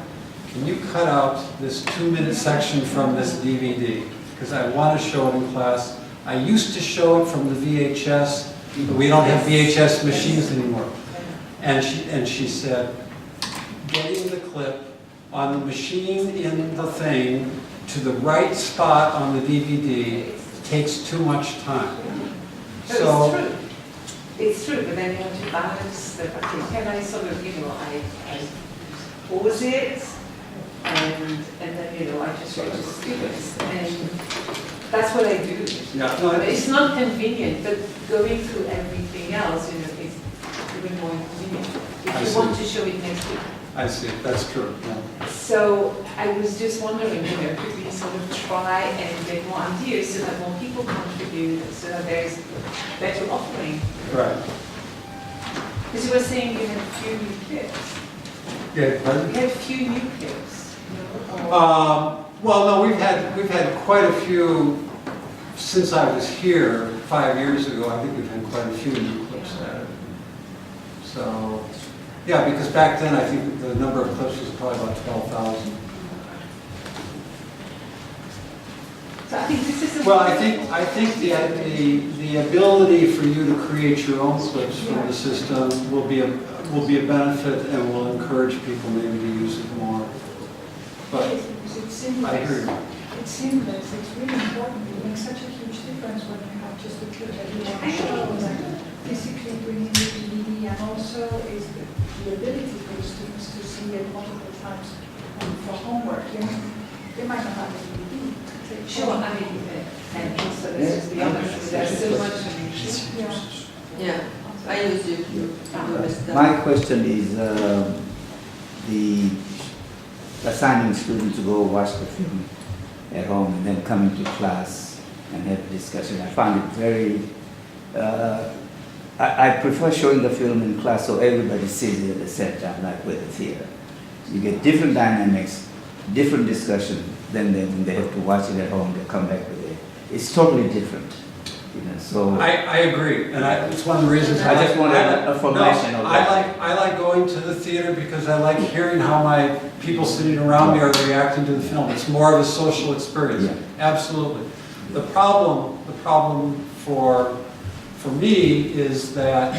can you cut out this 2-minute section from this DVD? Because I want to show it in class. I used to show it from the VHS, but we don't have VHS machines anymore. And she said, getting the clip on the machine in the thing to the right spot on the DVD takes too much time. So it's true, but then you have to balance the, okay, can I sort of, you know, I pause it, and then, you know, I just do it, and that's what I do. Yeah, no, it's not convenient, but going through everything else, you know, is even more inconvenient. If you want to show it next week. I see, that's true. Yeah. So I was just wondering, you know, could we sort of try and get more ideas so that more people contribute, so that there's better offering? Right. Because you were saying you had few new clips. Yeah, pardon? We had few new clips. Well, no, we've had quite a few since I was here 5 years ago, I think we've had quite a few new clips added. So, yeah, because back then I think the number of clips was probably about 12,000. So I think this is a Well, I think the ability for you to create your own clips from the system will be a benefit and will encourage people maybe to use it more. But it's seamless. I hear you. It's seamless. It's really important. It makes such a huge difference when you have just a clip that you want to show, like physically bringing the DVD, and also is the ability for the students to see it multiple times for homework. They might not have a DVD. Sure, I mean, and also this is the other, there's so much. Yeah, I use YouTube. My question is the assigning students to go watch the film at home and then come into class and have a discussion. I found it very, I prefer showing the film in class so everybody sees it at the same time, like with the theater. You get different dynamics, different discussion, then when they have to watch it at home, they come back with it. It's totally different. So I agree, and it's one of the reasons I just wanted a formation of that. I like going to the theater because I like hearing how my people sitting around me are reacting to the film. It's more of a social experience. Yeah. Absolutely. The problem for me is that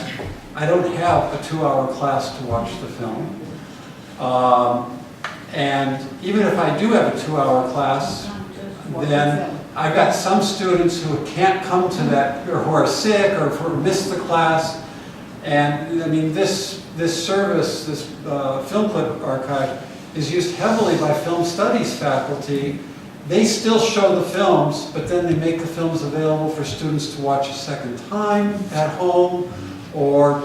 I don't have a 2-hour class to watch the film. And even if I do have a 2-hour class, then I've got some students who can't come to that, or who are sick, or who missed the class. And I mean, this service, this film clip archive, is used heavily by film studies faculty. They still show the films, but then they make the films available for students to watch a second time at home, or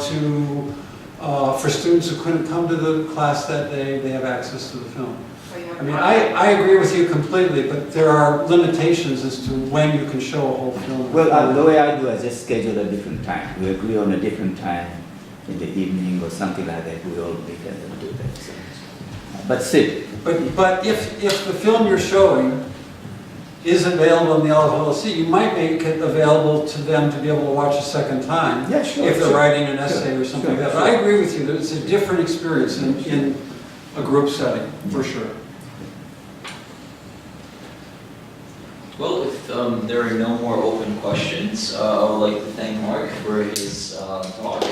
for students who couldn't come to the class that day, they have access to the film. I mean, I agree with you completely, but there are limitations as to when you can show a whole film. Well, the way I do, I just schedule a different time. We agree on a different time in the evening or something like that. We all meet and do that. So. But still. But if the film you're showing is available in the LFLC, you might make it available to them to be able to watch a second time. Yeah, sure. If they're writing an essay or something like that. But I agree with you that it's a different experience in a group setting, for sure. Well, if there are no more open questions, I would like to thank Mark for his talk.